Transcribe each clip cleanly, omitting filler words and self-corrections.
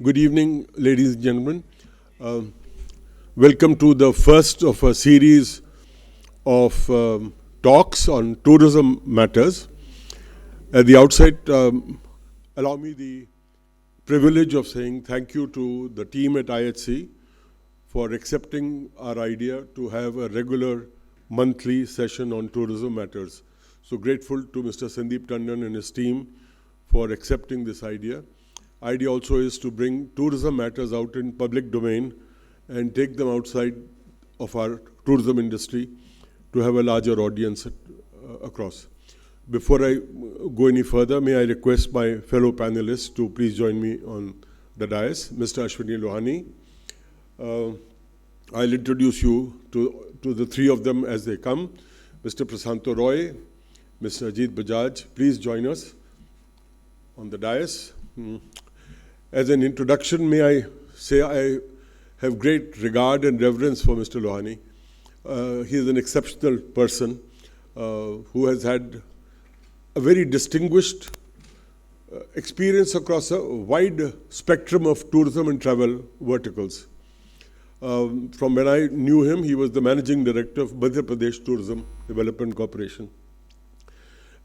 Good evening, ladies and gentlemen. Welcome to the first of a series of talks on tourism matters. At the outset, allow me the privilege of saying thank you to the team at IHC for accepting our idea to have a regular monthly session on tourism matters. So grateful to Mr. Sandeep Tandon and his team for accepting this idea. Idea also is to bring tourism matters out in public domain and take them outside of our tourism industry to have a larger audience across. Before I go any further, may I request my fellow panelists to please join me on the dais. Mr. Ashwani Lohani. I'll introduce you to the three of them as they come. Mr. Prasanto Roy, Mr. Ajeet Bajaj, please join us on the dais. As an introduction, may I say I have great regard and reverence for Mr. Lohani. He is an exceptional person who has had a very distinguished experience across a wide spectrum of tourism and travel verticals. From when I knew him, he was the managing director of Madhya Pradesh Tourism Development Corporation.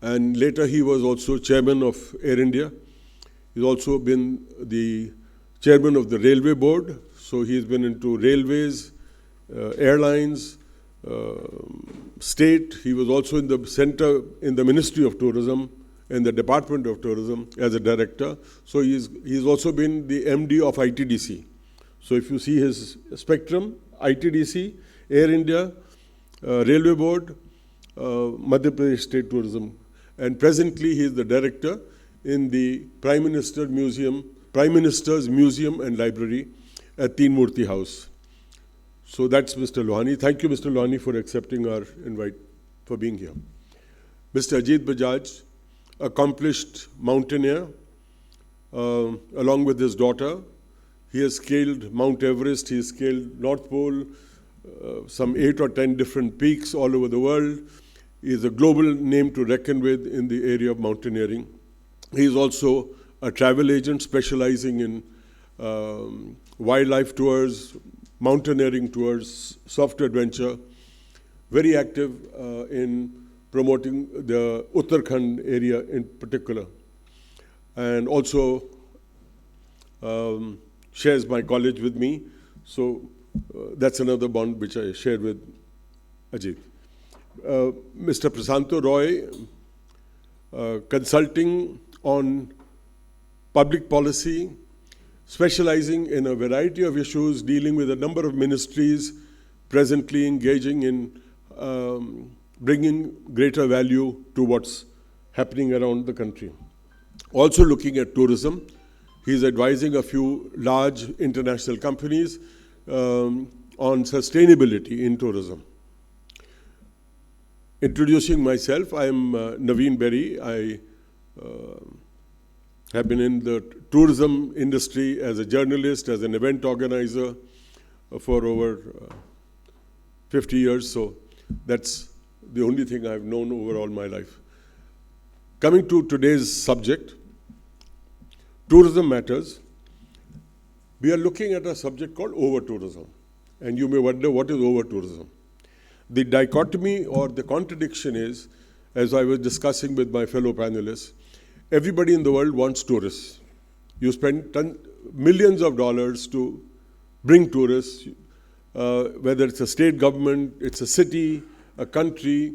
And later he was also chairman of Air India. He's also been the chairman of the railway board. So he's been into railways, airlines, state. He was also in the center in the Ministry of Tourism and the Department of Tourism as a director. So he's also been the MD of ITDC. So if you see his spectrum, ITDC, Air India, Railway Board, Madhya Pradesh State Tourism. And presently he is the director in the Prime Minister's Museum and Library at Teen Murti House. So that's Mr. Lohani. Thank you, Mr. Lohani, for accepting our invite, for being here. Mr. Ajeet Bajaj, accomplished mountaineer, along with his daughter. He has scaled Mount Everest, he has scaled North Pole, some 8 or 10 different peaks all over the world. He is a global name to reckon with in the area of mountaineering. He is also a travel agent specializing in wildlife tours, mountaineering tours, soft adventure, very active in promoting the Uttarakhand area in particular. And also shares my college with me. So that's another bond which I share with Ajeet. Mr. Prasanto Roy, consulting on public policy, specializing in a variety of issues, dealing with a number of ministries, presently engaging in bringing greater value to what's happening around the country. Also looking at tourism, he's advising a few large international companies on sustainability in tourism. Introducing myself, I am Navin Berry. I have been in the tourism industry as a journalist, as an event organizer for over 50 years. So that's the only thing I've known over all my life. Coming to today's subject, tourism matters. We are looking at a subject called overtourism. And you may wonder, what is overtourism? The dichotomy or the contradiction is, as I was discussing with my fellow panelists, everybody in the world wants tourists. You spend millions of dollars to bring tourists, whether it's a state government, it's a city, a country,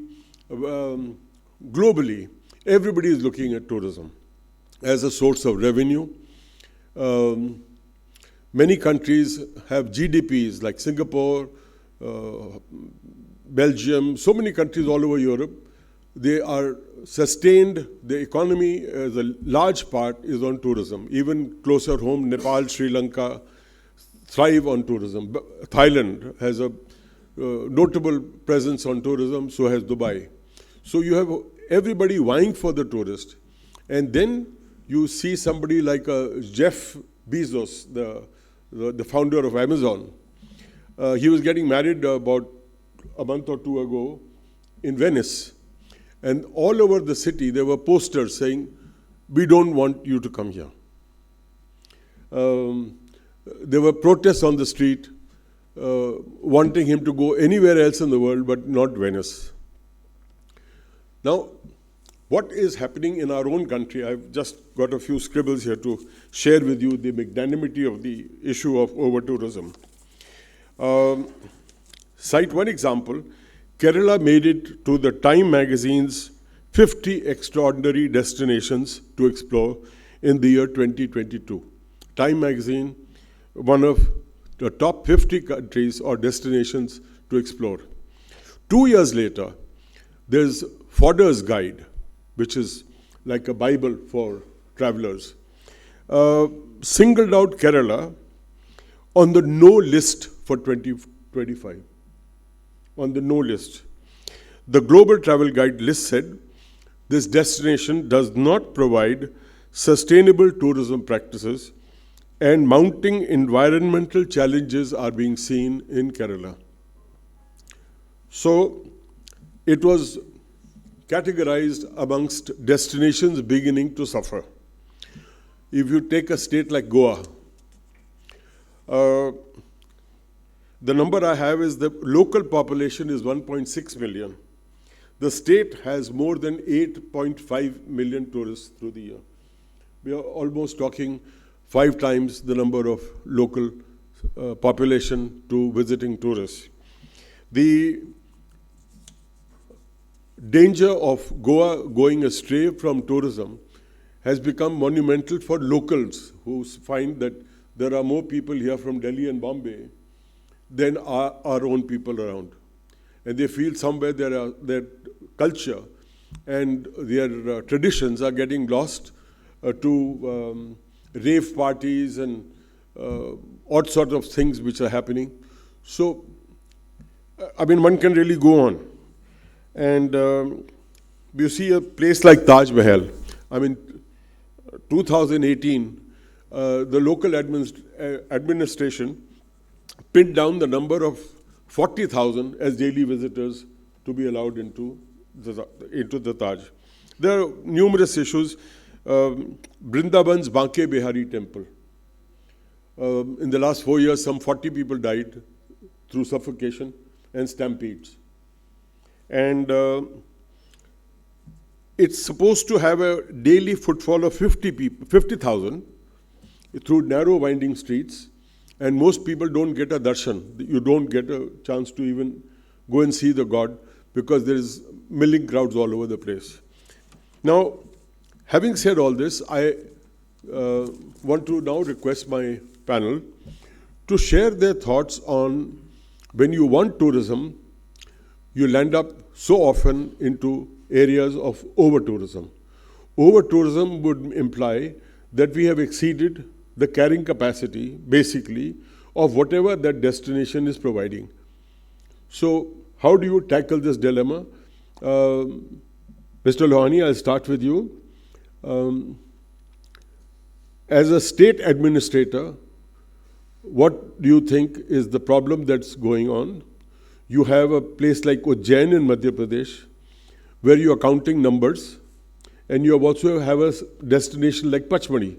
globally, everybody is looking at tourism as a source of revenue. Many countries have GDPs like Singapore, Belgium, so many countries all over Europe. They are sustained, the economy as a large part is on tourism. Even closer home, Nepal, Sri Lanka thrive on tourism. Thailand has a notable presence on tourism, so has Dubai. So you have everybody vying for the tourist. And then you see somebody like Jeff Bezos, the founder of Amazon. He was getting married about a month or two ago in Venice. And all over the city, there were posters saying, "We don't want you to come here." There were protests on the street wanting him to go anywhere else in the world but not Venice. Now, what is happening in our own country? I've just got a few scribbles here to share with you the magnanimity of the issue of over-tourism. Cite one example. Kerala made it to the Time magazine's 50 extraordinary destinations to explore in the year 2022. Time magazine, one of the top 50 countries or destinations to explore. 2 years later, there's Fodder's Guide, which is like a Bible for travelers, singled out Kerala on the no list for 2025. On the no list. The Global Travel Guide list said, this destination does not provide sustainable tourism practices and mounting environmental challenges are being seen in Kerala. So it was categorized amongst destinations beginning to suffer. If you take a state like Goa, the number I have is the local population is 1.6 million. The state has more than 8.5 million tourists through the year. We are almost talking 5 times the number of local population to visiting tourists. The danger of Goa going astray from tourism has become monumental for locals who find that there are more people here from Delhi and Bombay than our own people around. And they feel somewhere their culture and their traditions are getting lost to rave parties and odd sort of things which are happening. So, I mean, one can really go on. And you see a place like Taj Mahal. I mean, 2018, the local administration pinned down the number of 40,000 as daily visitors to be allowed into the Taj. There are numerous issues. Vrindavan's Banke Bihari temple. In the last 4 years, some 40 people died through suffocation and stampedes. And it's supposed to have a daily footfall of 50,000 through narrow winding streets, and most people don't get a darshan. You don't get a chance to even go and see the god because there is milling crowds all over the place. Now, having said all this, I want to now request my panel to share their thoughts on when you want tourism, you land up so often into areas of over-tourism. Over-tourism would imply that we have exceeded the carrying capacity, basically, of whatever that destination is providing. So, how do you tackle this dilemma? Mr. Lohani, I'll start with you. As a state administrator, what do you think is the problem that's going on? You have a place like Ujjain in Madhya Pradesh, where you are counting numbers, and you also have a destination like Pachmani,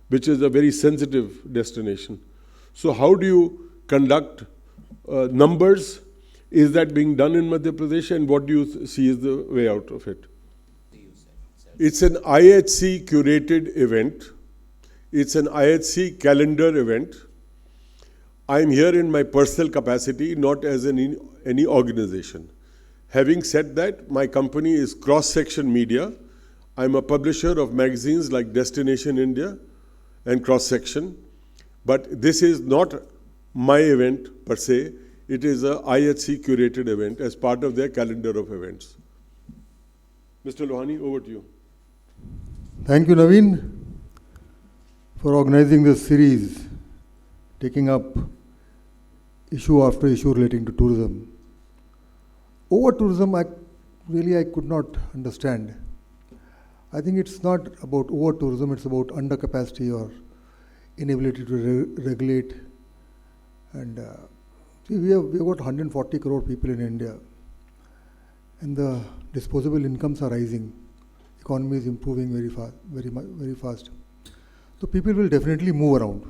which is a very sensitive destination. So how do you conduct numbers? Is that being done in Madhya Pradesh, and what do you see is the way out of it? It's an IHC curated event. It's an IHC calendar event. I'm here in my personal capacity, not as any organization. Having said that, my company is Cross-Section Media. I'm a publisher of magazines like Destination India and Cross-Section. But this is not my event per se. It is a IHC curated event as part of their calendar of events. Mr. Lohani, over to you. Thank you, Navin, for organizing this series, taking up issue after issue relating to tourism. Over-tourism, I could not understand. I think it's not about over-tourism, it's about under-capacity or inability to regulate. And see, we have got 140 crore people in India, and the disposable incomes are rising. Economy is improving very fast. So people will definitely move around.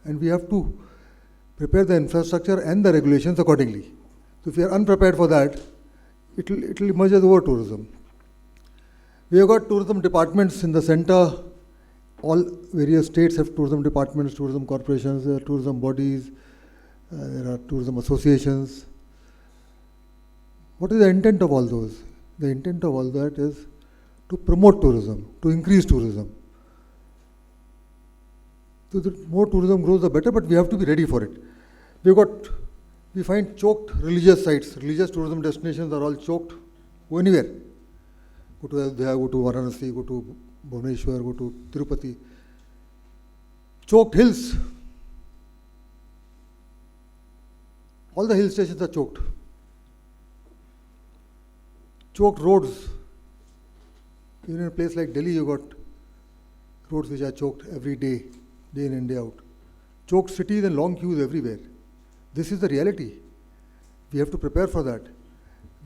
and we have to prepare the infrastructure and the regulations accordingly. So if we are unprepared for that, it will emerge as over-tourism. We have got tourism departments in the center. All various states have tourism departments, tourism corporations, there are tourism bodies, there are tourism associations. What is the intent of all those? The intent of all that is to promote tourism, to increase tourism. So the more tourism grows, the better, but we have to be ready for it. We find choked religious sites. Religious tourism destinations are all choked. Go anywhere. Go to Ayodhya, go to Varanasi, go to Bhubaneswar, go to Tirupati. Choked hills. All the hill stations are choked. Choked roads. Even in a place like Delhi, you got roads which are choked every day, day in and day out. Choked cities and long queues everywhere. This is the reality. We have to prepare for that.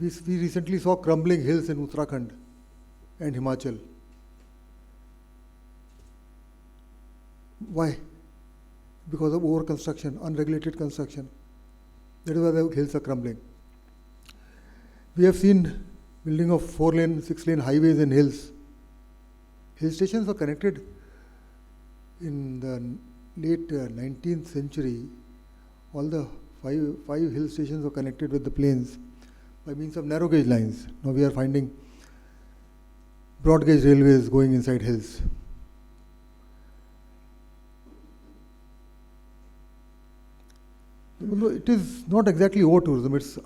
We recently saw crumbling hills in Uttarakhand and Himachal. Why? Because of over-construction, unregulated construction. That is why the hills are crumbling. We have seen building of 4-lane, 6-lane highways in hills. Hill stations were connected in the late 19th century. All the five hill stations were connected with the plains by means of narrow gauge lines. Now we are finding broad gauge railways going inside hills. Although it is not exactly over-tourism, it's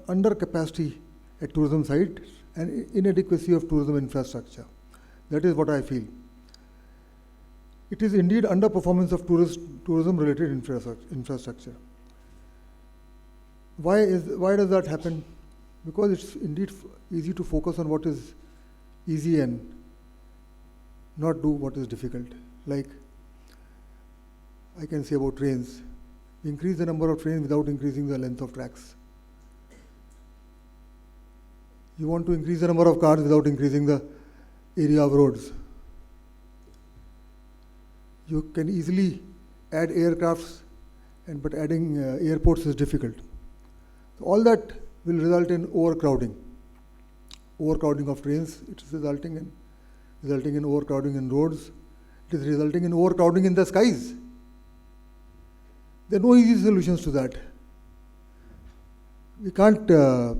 under capacity at tourism sites and inadequacy of tourism infrastructure. That is what I feel. It is indeed underperformance of tourism-related infrastructure. Why does that happen? Because it's indeed easy to focus on what is easy and not do what is difficult. Like I can say about trains. Increase the number of trains without increasing the length of tracks. You want to increase the number of cars without increasing the area of roads. You can easily add aircrafts, but adding airports is difficult. So all that will result in overcrowding. Overcrowding of trains, it is resulting in overcrowding in roads. It is resulting in overcrowding in the skies. There are no easy solutions to that. We can't, the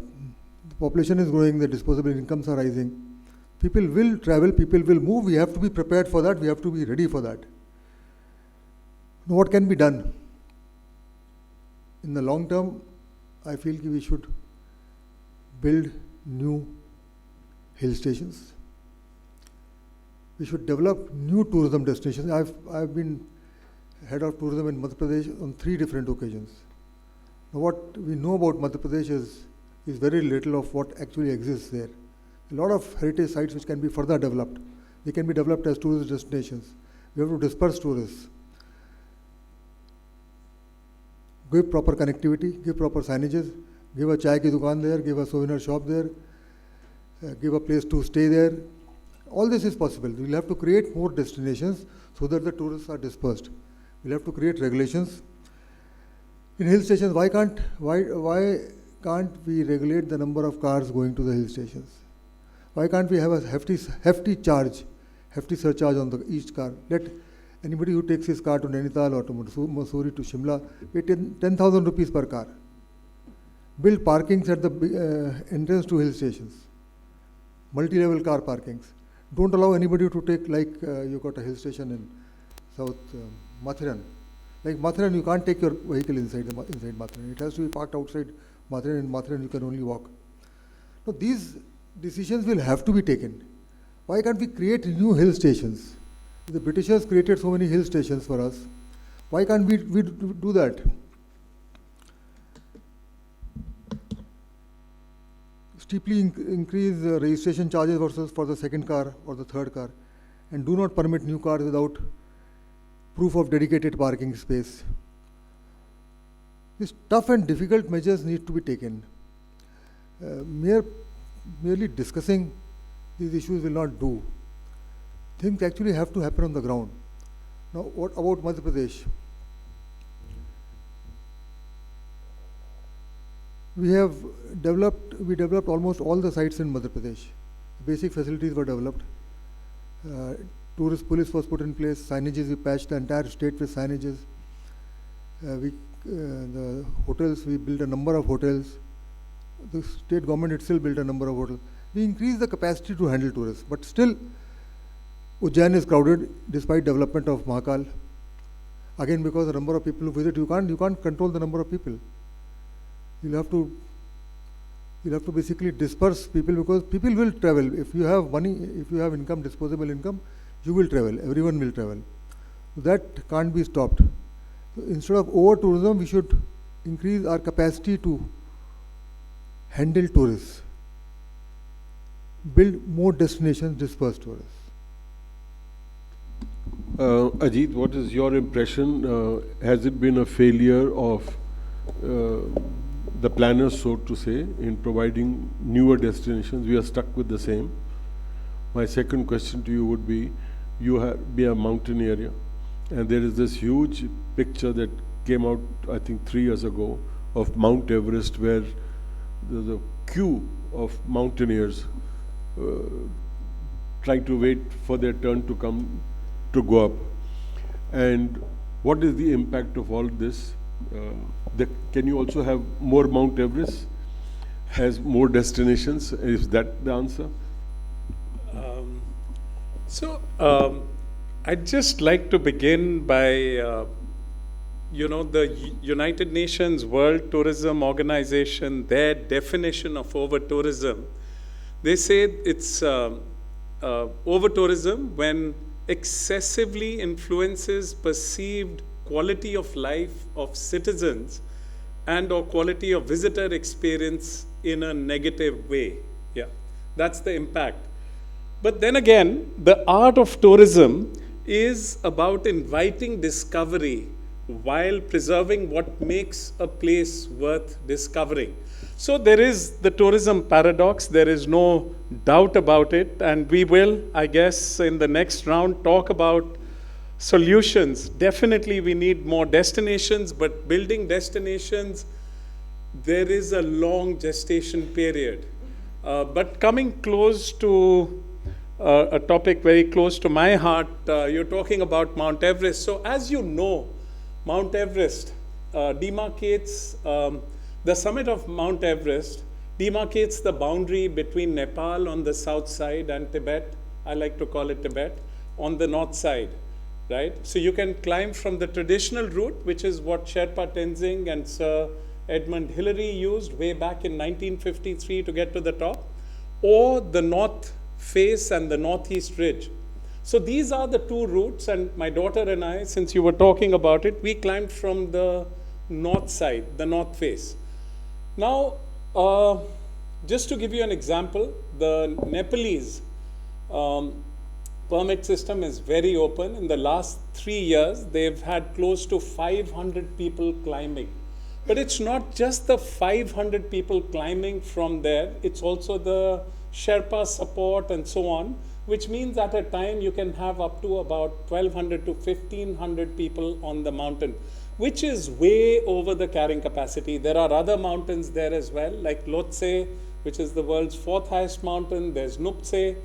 population is growing, the disposable incomes are rising. People will travel, people will move, we have to be prepared for that, we have to be ready for that. Now, what can be done? In the long term, I feel we should build new hill stations. We should develop new tourism destinations. I've been head of tourism in Madhya Pradesh on 3 different occasions. Now, what we know about Madhya Pradesh is very little of what actually exists there. A lot of heritage sites which can be further developed. They can be developed as tourist destinations. We have to disperse tourists. Give proper connectivity, give proper signages, give a chai ki dukaan there, give a souvenir shop there, give a place to stay there. All this is possible. We'll have to create more destinations so that the tourists are dispersed. We'll have to create regulations. In hill stations, why can't we regulate the number of cars going to the hill stations? Why can't we have a hefty surcharge on each car? Let anybody who takes his car to Nainital or to Mussoorie to Shimla pay 10,000 rupees per car. Build parkings at the entrance to hill stations. Multi-level car parkings. Don't allow anybody to take, like you got a hill station in South Mathiran. Like Mathiran, you can't take your vehicle inside Mathiran. It has to be parked outside Mathiran. In Mathiran, you can only walk. Now, these decisions will have to be taken. Why can't we create new hill stations? The Britishers created so many hill stations for us. Why can't we do that? Steeply increase registration charges for the second car or the third car, and do not permit new cars without proof of dedicated parking space. These tough and difficult measures need to be taken. Merely discussing these issues will not do. Things actually have to happen on the ground. Now, what about Madhya Pradesh? We developed almost all the sites in Madhya Pradesh. Basic facilities were developed. Tourist police was put in place. Signages, we patched the entire state with signages. The hotels, we built a number of hotels. The state government itself built a number of hotels. We increased the capacity to handle tourists, but still Ujjain is crowded despite development of Mahakal. Again, because the number of people who visit, you can't control the number of people. You'll have to basically disperse people, because people will travel. If you have money, if you have income, disposable income, you will travel. Everyone will travel. That can't be stopped. So instead of over-tourism, we should increase our capacity to handle tourists, build more destinations, disperse tourists. Ajeet, what is your impression? Has it been a failure of the planners, so to say, in providing newer destinations? We are stuck with the same. My second question to you would be, you be a mountaineer, and there is this huge picture that came out, I think 3 years ago, of Mount Everest, where there's a queue of mountaineers trying to wait for their turn to come to go up. And what is the impact of all this? Can you also have more Mount Everest, has more destinations? Is that the answer? I'd just like to begin by, the United Nations World Tourism Organization, their definition of over-tourism, they say it's over-tourism when excessively influences perceived quality of life of citizens and or quality of visitor experience in a negative way. Yeah, that's the impact. But then again, the art of tourism is about inviting discovery while preserving what makes a place worth discovering. So there is the tourism paradox, there is no doubt about it, and we will, I guess, in the next round talk about solutions. Definitely we need more destinations, but building destinations, there is a long gestation period. But coming close to a topic very close to my heart, you're talking about Mount Everest. So as you know, Mount Everest demarcates, the summit of Mount Everest demarcates the boundary between Nepal on the south side and Tibet, I like to call it Tibet, on the north side, right? So you can climb from the traditional route, which is what Sherpa Tenzing and Sir Edmund Hillary used way back in 1953 to get to the top, or the north face and the northeast ridge. So these are the two routes, and my daughter and I, since you were talking about it, we climbed from the north side, the north face. Now, just to give you an example, the Nepalese permit system is very open. In the last 3 years, they've had close to 500 people climbing. But it's not just the 500 people climbing from there, it's also the Sherpa support and so on, which means at a time you can have up to about 1,200 to 1,500 people on the mountain, which is way over the carrying capacity. There are other mountains there as well, like Lhotse, which is the world's 4th highest mountain. There's Nuptse.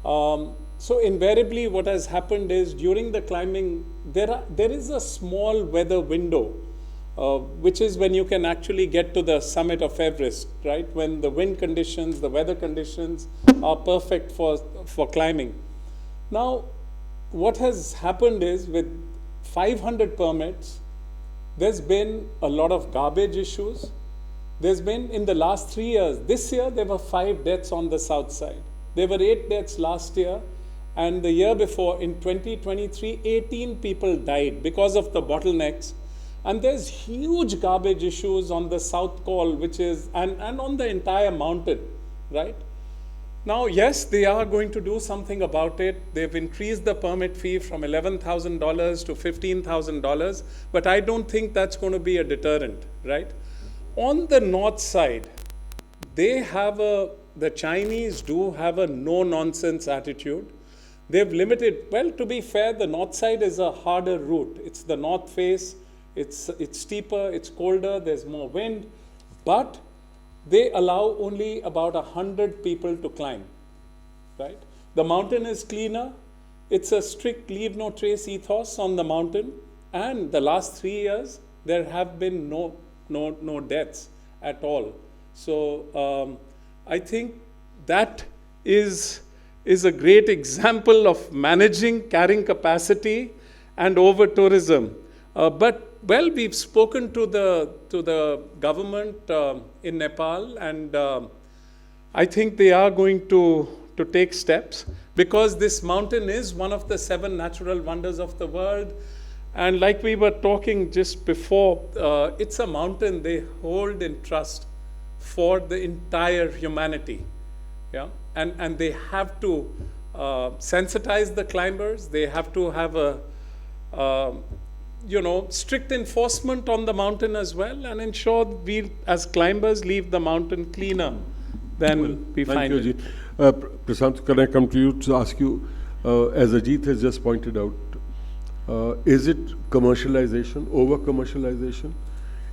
So invariably what has happened is during the climbing, there is a small weather window, which is when you can actually get to the summit of Everest, right? When the wind conditions, the weather conditions are perfect for climbing. Now, what has happened is with 500 permits, there's been a lot of garbage issues. There's been, in the last 3 years, this year there were 5 deaths on the south side. There were 8 deaths last year, and the year before, in 2023, 18 people died because of the bottlenecks. And there's huge garbage issues on the south col, which is, and on the entire mountain, right? Now, yes, they are going to do something about it. They've increased the permit fee from $11,000 to $15,000, but I don't think that's going to be a deterrent, right? On the north side, the Chinese do have a no-nonsense attitude. They've limited, well, to be fair, the north side is a harder route. It's the north face, it's steeper, it's colder, there's more wind, but they allow only about 100 people to climb, right? The mountain is cleaner. It's a strict leave no trace ethos on the mountain. And the last 3 years, there have been no deaths at all. So I think that is a great example of managing carrying capacity and over tourism. But well, we've spoken to the government in Nepal, and I think they are going to take steps, because this mountain is one of the 7 natural wonders of the world. And like we were talking just before, it's a mountain they hold in trust for the entire humanity. Yeah? And they have to sensitize the climbers. They have to have a strict enforcement on the mountain as well, and ensure we as climbers leave the mountain cleaner than we find it. Thank you, Ajeet. Prasanto, can I come to you to ask you, as Ajeet has just pointed out, is it commercialization, over-commercialization?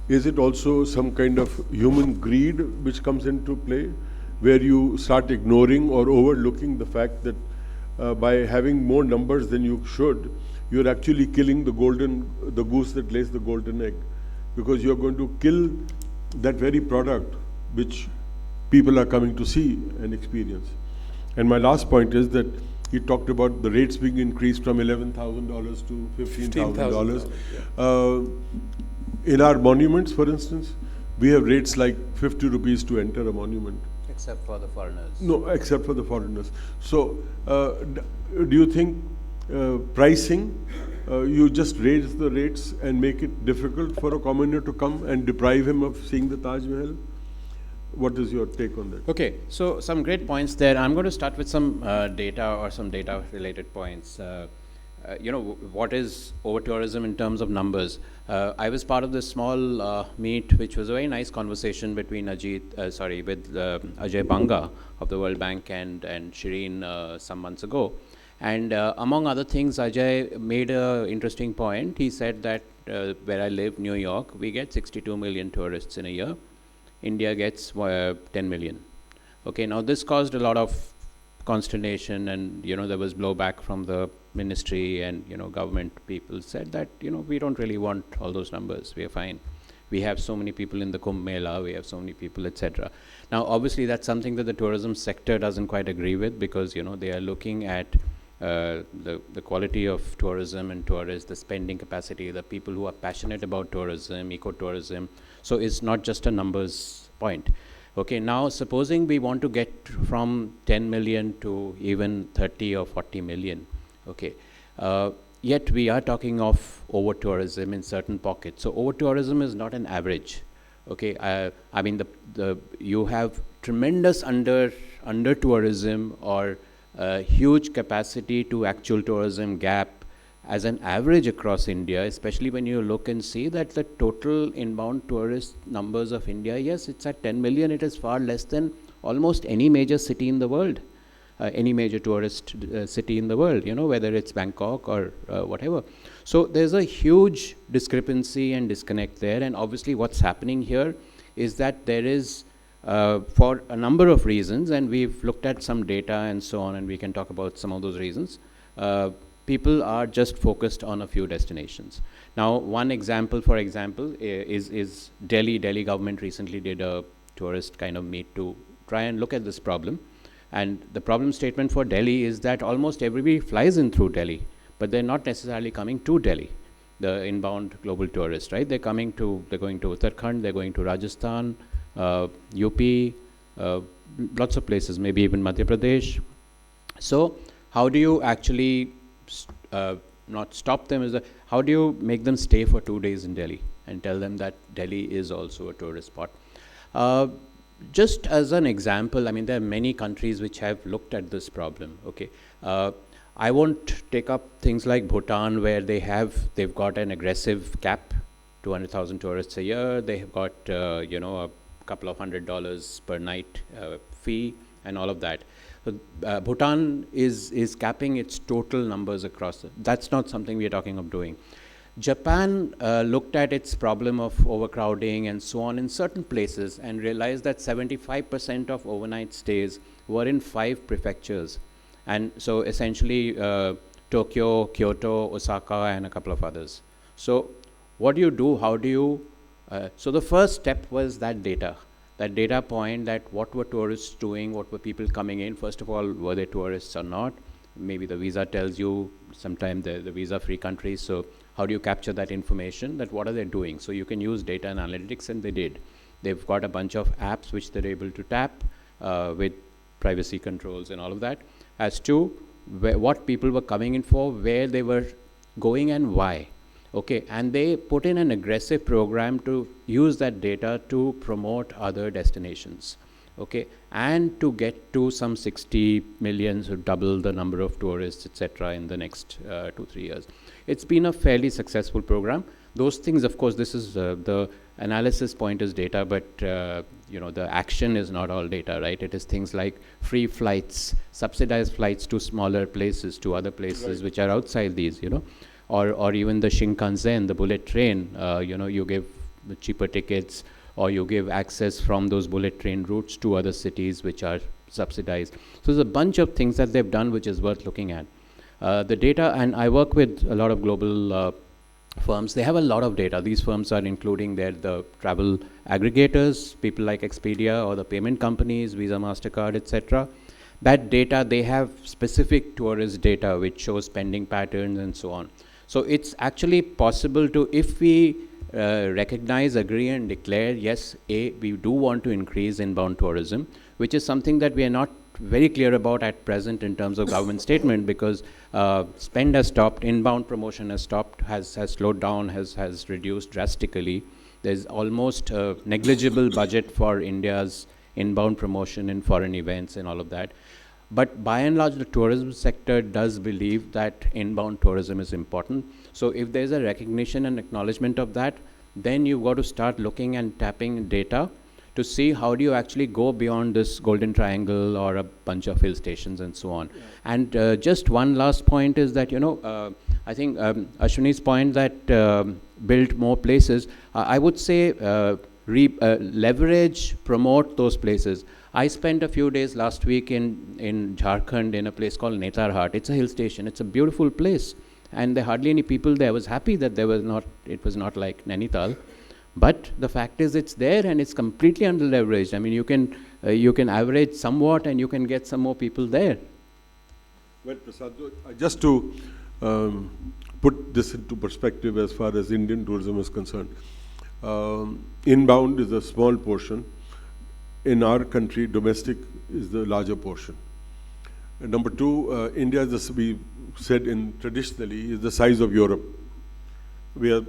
Is it also some kind of human greed which comes into play, where you start ignoring or overlooking the fact that by having more numbers than you should, you're actually killing the goose that lays the golden egg, because you're going to kill that very product which people are coming to see and experience. And my last point is that he talked about the rates being increased from $11,000 to $15,000. In our monuments, for instance, we have rates like 50 rupees to enter a monument. Except for the foreigners. No, except for the foreigners. So, do you think pricing, you just raise the rates and make it difficult for a commoner to come and deprive him of seeing the Taj Mahal? What is your take on that? Okay, so some great points there. I'm going to start with some data or some data-related points. What is over-tourism in terms of numbers? I was part of this small meet, which was a very nice conversation between Ajay Banga of the World Bank and Shireen some months ago. And among other things, Ajay made an interesting point. He said that where I live, New York, we get 62 million tourists in a year. India gets 10 million. Okay, now this caused a lot of consternation, and there was blowback from the ministry, and government people said that we don't really want all those numbers. We are fine. We have so many people in the Kumbh Mela, we have so many people, etc. Now, obviously, that's something that the tourism sector doesn't quite agree with, because they are looking at the quality of tourism and tourists, the spending capacity, the people who are passionate about tourism, ecotourism. So it's not just a numbers point. Okay, now supposing we want to get from 10 million to even 30 or 40 million, okay, yet we are talking of over-tourism in certain pockets. So over-tourism is not an average. Okay, I mean you have tremendous under-tourism or huge capacity to actual tourism gap as an average across India, especially when you look and see that the total inbound tourist numbers of India, yes, it's at 10 million. It is far less than almost any major city in the world, any major tourist city in the world, whether it's Bangkok or whatever. So there's a huge discrepancy and disconnect there. And obviously what's happening here is that there is, for a number of reasons, and we've looked at some data and so on, and we can talk about some of those reasons, people are just focused on a few destinations. Now, one example, for example, is Delhi. Delhi government recently did a tourist kind of meet to try and look at this problem. And the problem statement for Delhi is that almost everybody flies in through Delhi, but they're not necessarily coming to Delhi, the inbound global tourists, right? They're going to Uttarakhand, they're going to Rajasthan, UP, lots of places, maybe even Madhya Pradesh. So how do you actually not stop them? How do you make them stay for 2 days in Delhi and tell them that Delhi is also a tourist spot? Just as an example, I mean, there are many countries which have looked at this problem. Okay, I won't take up things like Bhutan, where they've got an aggressive cap, 200,000 tourists a year. They have got a couple of $100 per night fee and all of that. So Bhutan is capping its total numbers across. That's not something we are talking of doing. Japan looked at its problem of overcrowding and so on in certain places and realized that 75% of overnight stays were in 5 prefectures. And so essentially Tokyo, Kyoto, Osaka, and a couple of others. So what do you do? How do you? So the first step was that data point, that what were tourists doing, what were people coming in. First of all, were they tourists or not? Maybe the visa tells you, sometimes the visa-free countries. So how do you capture that information, that what are they doing? So you can use data and analytics, and they did. They've got a bunch of apps which they're able to tap with privacy controls and all of that, as to what people were coming in for, where they were going, and why. Okay, and they put in an aggressive program to use that data to promote other destinations. Okay, and to get to some 60 million, so double the number of tourists, etc., in the next 2-3 years. It's been a fairly successful program. Those things, of course, this is the analysis point is data, but you know, the action is not all data, right? It is things like free flights, subsidized flights to smaller places, to other places which are outside these, you know, or even the Shinkansen, the bullet train. You know, you give cheaper tickets, or you give access from those bullet train routes to other cities which are subsidized. So there's a bunch of things that they've done which is worth looking at. The data, and I work with a lot of global firms. They have a lot of data. These firms are including the travel aggregators, people like Expedia, or the payment companies, Visa, MasterCard, etc. That data, they have specific tourist data which shows spending patterns and so on. So it's actually possible to, if we recognize, agree, and declare, yes, we do want to increase inbound tourism, which is something that we are not very clear about at present in terms of government statement, because spend has stopped, inbound promotion has stopped, has slowed down, has reduced drastically. There's almost a negligible budget for India's inbound promotion in foreign events and all of that. But by and large, the tourism sector does believe that inbound tourism is important. So if there's a recognition and acknowledgement of that, then you've got to start looking and tapping data to see how do you actually go beyond this golden triangle or a bunch of hill stations and so on. Yeah. And just one last point is that, you know, I think Ashwani's point that build more places, I would say leverage, promote those places. I spent a few days last week in Jharkhand in a place called Netarhat. It's a hill station. It's a beautiful place. And there are hardly any people there. I was happy that it was not like Nainital. But the fact is it's there and it's completely under-leveraged. I mean, you can average somewhat and you can get some more people there. Well, Prasanto, just to put this into perspective as far as Indian tourism is concerned, inbound is a small portion. In our country, domestic is the larger portion. And number two, India, as we said traditionally, is the size of Europe. We are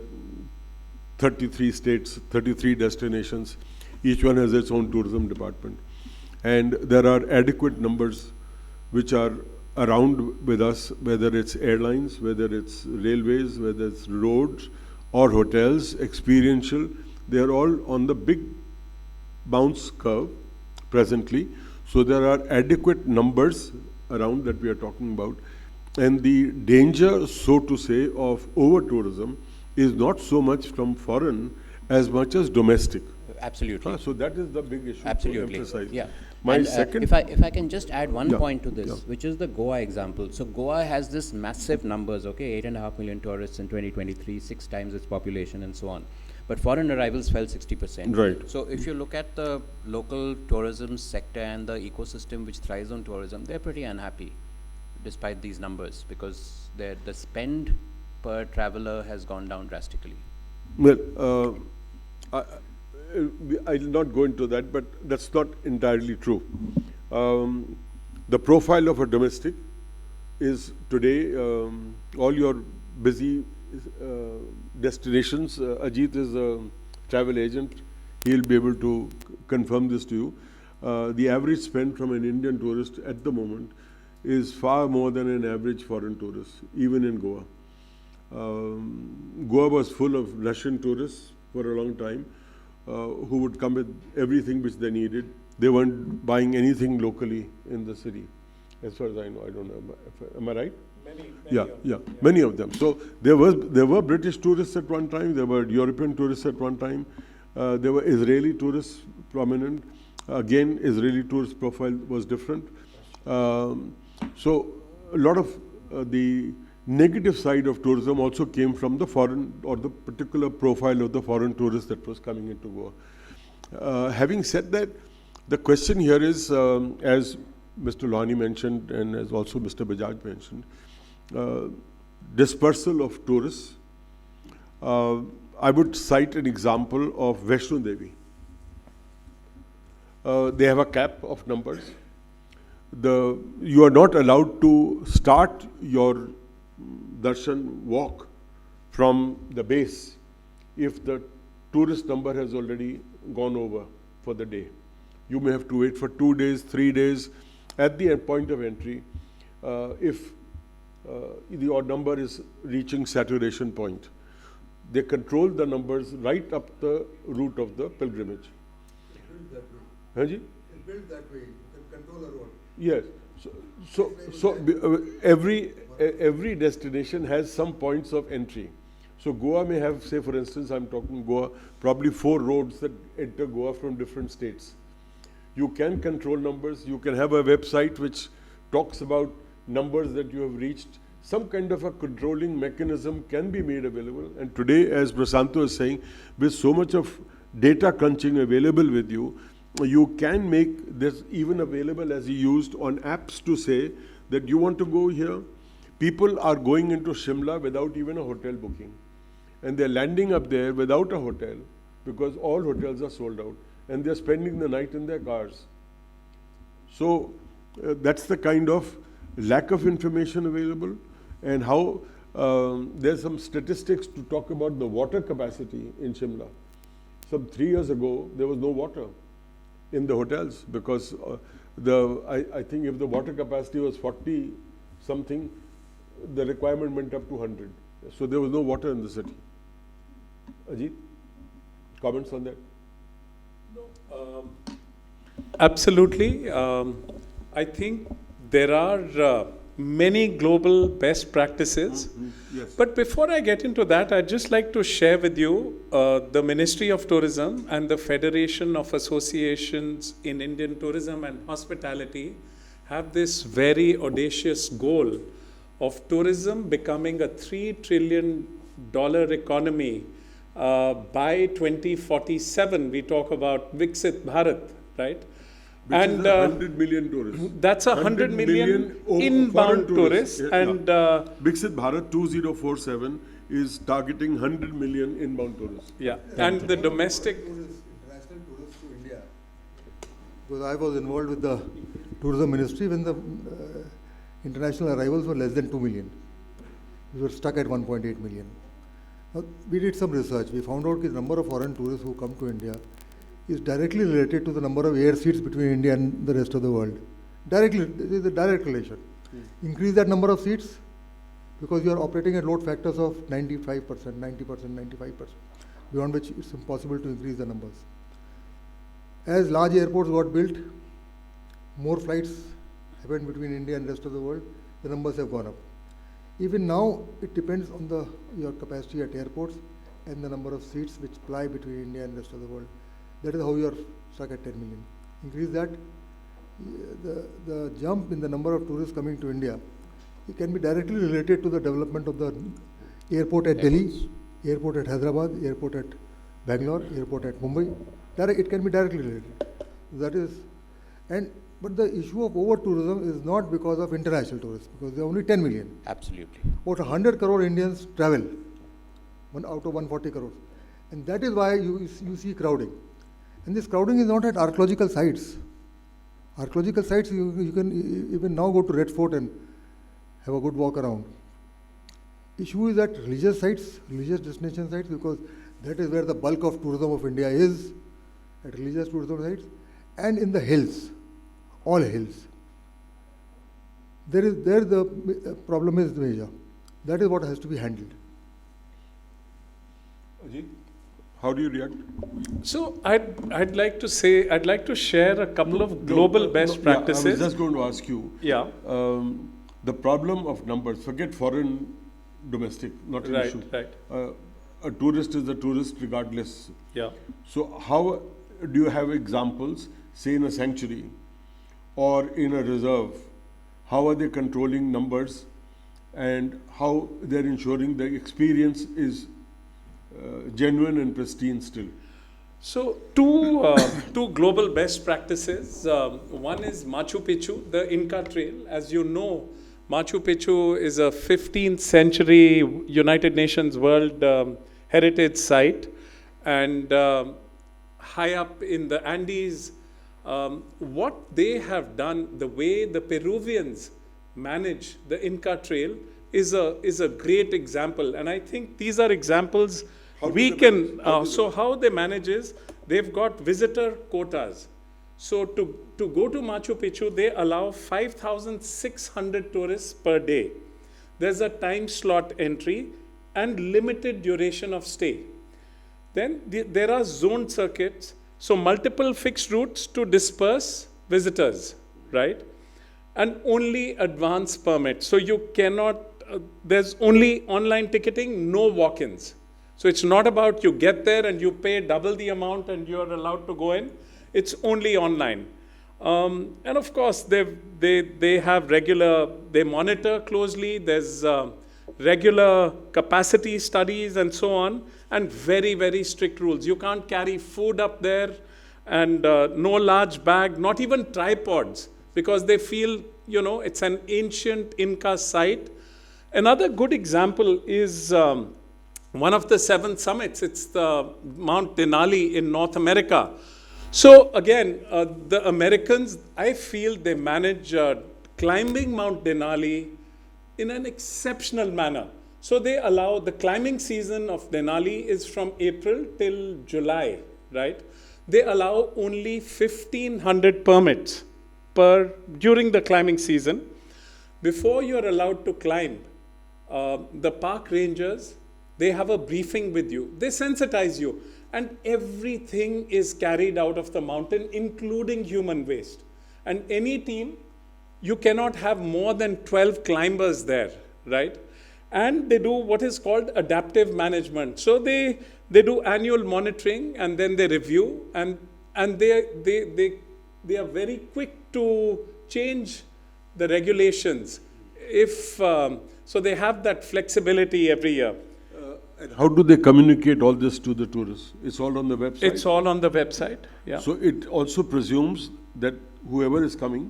33 states, 33 destinations. Each one has its own tourism department. And there are adequate numbers which are around with us, whether it's airlines, whether it's railways, whether it's roads or hotels, experiential. They are all on the big bounce curve presently. So there are adequate numbers around that we are talking about. And the danger, so to say, of over-tourism is not so much from foreign as much as domestic. Absolutely. So that is the big issue. Absolutely. To emphasize. Yeah. My and, second, if I can just add one point to this, which is the Goa example. So Goa has this massive numbers, okay, 8.5 million tourists in 2023, 6 times its population and so on. But foreign arrivals fell 60%. Right. So if you look at the local tourism sector and the ecosystem which thrives on tourism, they're pretty unhappy despite these numbers, because the spend per traveler has gone down drastically. Well, I will not go into that, but that's not entirely true. The profile of a domestic is today all your busy destinations. Ajeet is a travel agent. He'll be able to confirm this to you. The average spend from an Indian tourist at the moment is far more than an average foreign tourist, even in Goa. Goa was full of Russian tourists for a long time who would come with everything which they needed. They weren't buying anything locally in the city, as far as I know. I don't know. Am I right? Many of them. So there were British tourists at one time, there were European tourists at one time, there were Israeli tourists prominent. Again, Israeli tourist profile was different. So a lot of the negative side of tourism also came from the foreign or the particular profile of the foreign tourist that was coming into Goa. Having said that, the question here is, as Mr. Lohani mentioned and as also Mr. Bajaj mentioned, dispersal of tourists. I would cite an example of Vaishno Devi. They have a cap of numbers. You are not allowed to start your darshan walk from the base if the tourist number has already gone over for the day. You may have to wait for 2 days, 3 days at the point of entry if your number is reaching saturation point. They control the numbers right up the route of the pilgrimage. It's built that way. Hanji? It's built that way. You can control the road. Yes. So every destination has some points of entry. So Goa may have, say for instance, I'm talking Goa, probably 4 roads that enter Goa from different states. You can control numbers. You can have a website which talks about numbers that you have reached. Some kind of a controlling mechanism can be made available. And today, as Prasanto is saying, with so much of data crunching available with you, you can make this even available as you used on apps to say that you want to go here. People are going into Shimla without even a hotel booking. And they're landing up there without a hotel because all hotels are sold out. And they're spending the night in their cars. So that's the kind of lack of information available, and how there's some statistics to talk about the water capacity in Shimla. Some 3 years ago, there was no water in the hotels because I think if the water capacity was 40 something, the requirement went up to 100. So there was no water in the city. Ajeet, comments on that? Absolutely. I think there are many global best practices. Yes. But before I get into that, I'd just like to share with you the Ministry of Tourism and the Federation of Associations in Indian Tourism and Hospitality have this very audacious goal of tourism becoming a $3 trillion economy by 2047. We talk about Viksit Bharat, right? Which and is 100 million tourists. That's 100 million inbound tourists. Yeah, and Viksit Bharat 2047 is targeting 100 million inbound tourists. Yeah, and the domestic international tourists to India. Because I was involved with the tourism ministry when the international arrivals were less than 2 million. We were stuck at 1.8 million. Now, we did some research. We found out that the number of foreign tourists who come to India is directly related to the number of air seats between India and the rest of the world. Directly, there is a direct relation. Increase that number of seats because you are operating at load factors of 95%, 90%, 95%, beyond which it's impossible to increase the numbers. As large airports got built, more flights happened between India and the rest of the world, the numbers have gone up. Even now, it depends on your capacity at airports and the number of seats which ply between India and the rest of the world. That is how you are stuck at 10 million. Increase that, the jump in the number of tourists coming to India, it can be directly related to the development of the airport at Delhi, airport at Hyderabad, airport at Bangalore, airport at Mumbai. It can be directly related. That is, but the issue of over-tourism is not because of international tourists, because there are only 10 million. Absolutely. About 100 crore Indians travel, out of 140 crores. And that is why you see crowding. And this crowding is not at archaeological sites. Archaeological sites, you can even now go to Red Fort and have a good walk around. Issue is at religious sites, religious destination sites, because that is where the bulk of tourism of India is, at religious tourism sites, and in the hills, all hills. There the problem is major. That is what has to be handled. Ajeet, how do you react? So I'd like to share a couple of global best practices. I was just going to ask you. Yeah. the problem of numbers, forget foreign, domestic, not an issue. Right. A tourist is a tourist regardless. Yeah. So how do you have examples, say in a sanctuary or in a reserve, how are they controlling numbers and how they're ensuring the experience is genuine and pristine still? So two global best practices. One is Machu Picchu, the Inca Trail. As you know, Machu Picchu is a 15th century United Nations World Heritage Site, and high up in the Andes, what they have done, the way the Peruvians manage the Inca Trail is a great example. And I think these are examples we can, so how they manage is, they've got visitor quotas. So to go to Machu Picchu, they allow 5,600 tourists per day. There's a time slot entry and limited duration of stay. Then there are zoned circuits, so multiple fixed routes to disperse visitors, right? And only advance permit. So you cannot, there's only online ticketing, no walk-ins. So it's not about you get there and you pay double the amount and you're allowed to go in. It's only online. And of course, they have regular, they monitor closely. There's regular capacity studies and so on, and very, very strict rules. You can't carry food up there, and no large bag, not even tripods, because they feel, it's an ancient Inca site. Another good example is one of the 7 summits. It's the Mount Denali in North America. So again, the Americans, I feel they manage climbing Mount Denali in an exceptional manner. So they allow, the climbing season of Denali is from April till July, right? They allow only 1,500 permits during the climbing season. Before you're allowed to climb, the park rangers, they have a briefing with you. They sensitize you. And everything is carried out of the mountain, including human waste. And any team, you cannot have more than 12 climbers there, right? And they do what is called adaptive management. So they do annual monitoring, and then they review, and they are very quick to change the regulations. So they have that flexibility every year. And how do they communicate all this to the tourists? It's all on the website? It's all on the website, yeah. So it also presumes that whoever is coming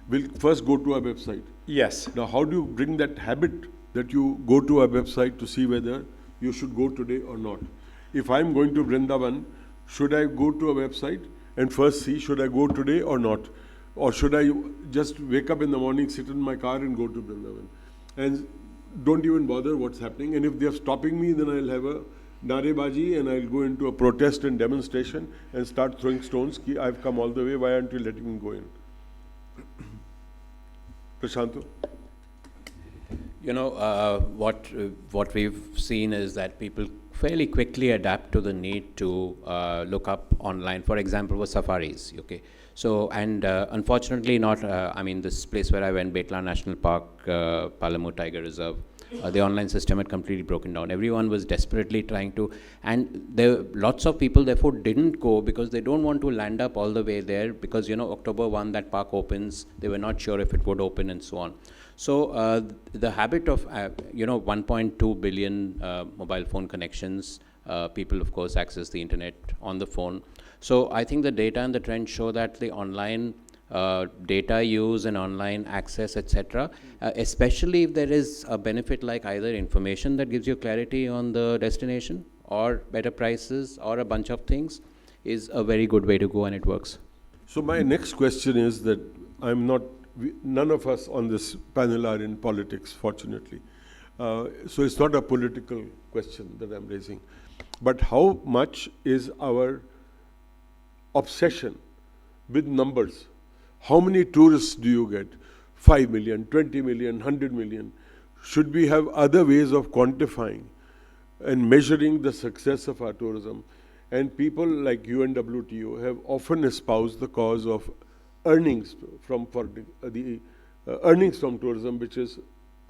will first go to our website. Yes. Now, how do you bring that habit that you go to our website to see whether you should go today or not? If I'm going to Vrindavan, should I go to a website and first see, should I go today or not? Or should I just wake up in the morning, sit in my car and go to Vrindavan? And don't even bother what's happening. And if they're stopping me, then I'll have a narebaji and I'll go into a protest and demonstration and start throwing stones. I've come all the way, why aren't you letting me go in? Prasanto? What we've seen is that people fairly quickly adapt to the need to look up online, for example, with safaris, okay? So, and unfortunately this place where I went, Betla National Park, Palamu Tiger Reserve, the online system had completely broken down. Everyone was desperately trying to, and lots of people therefore didn't go because they don't want to land up all the way there because, October 1, that park opens, they were not sure if it would open and so on. So the habit of, 1.2 billion mobile phone connections, people of course access the internet on the phone. So I think the data and the trends show that the online data use and online access, etc., especially if there is a benefit like either information that gives you clarity on the destination or better prices or a bunch of things, is a very good way to go, and it works. So my next question is that none of us on this panel are in politics, fortunately. So it's not a political question that I'm raising. But how much is our obsession with numbers? How many tourists do you get? 5 million, 20 million, 100 million? Should we have other ways of quantifying and measuring the success of our tourism? And people like UNWTO have often espoused the cause of earnings for the earnings from tourism, which is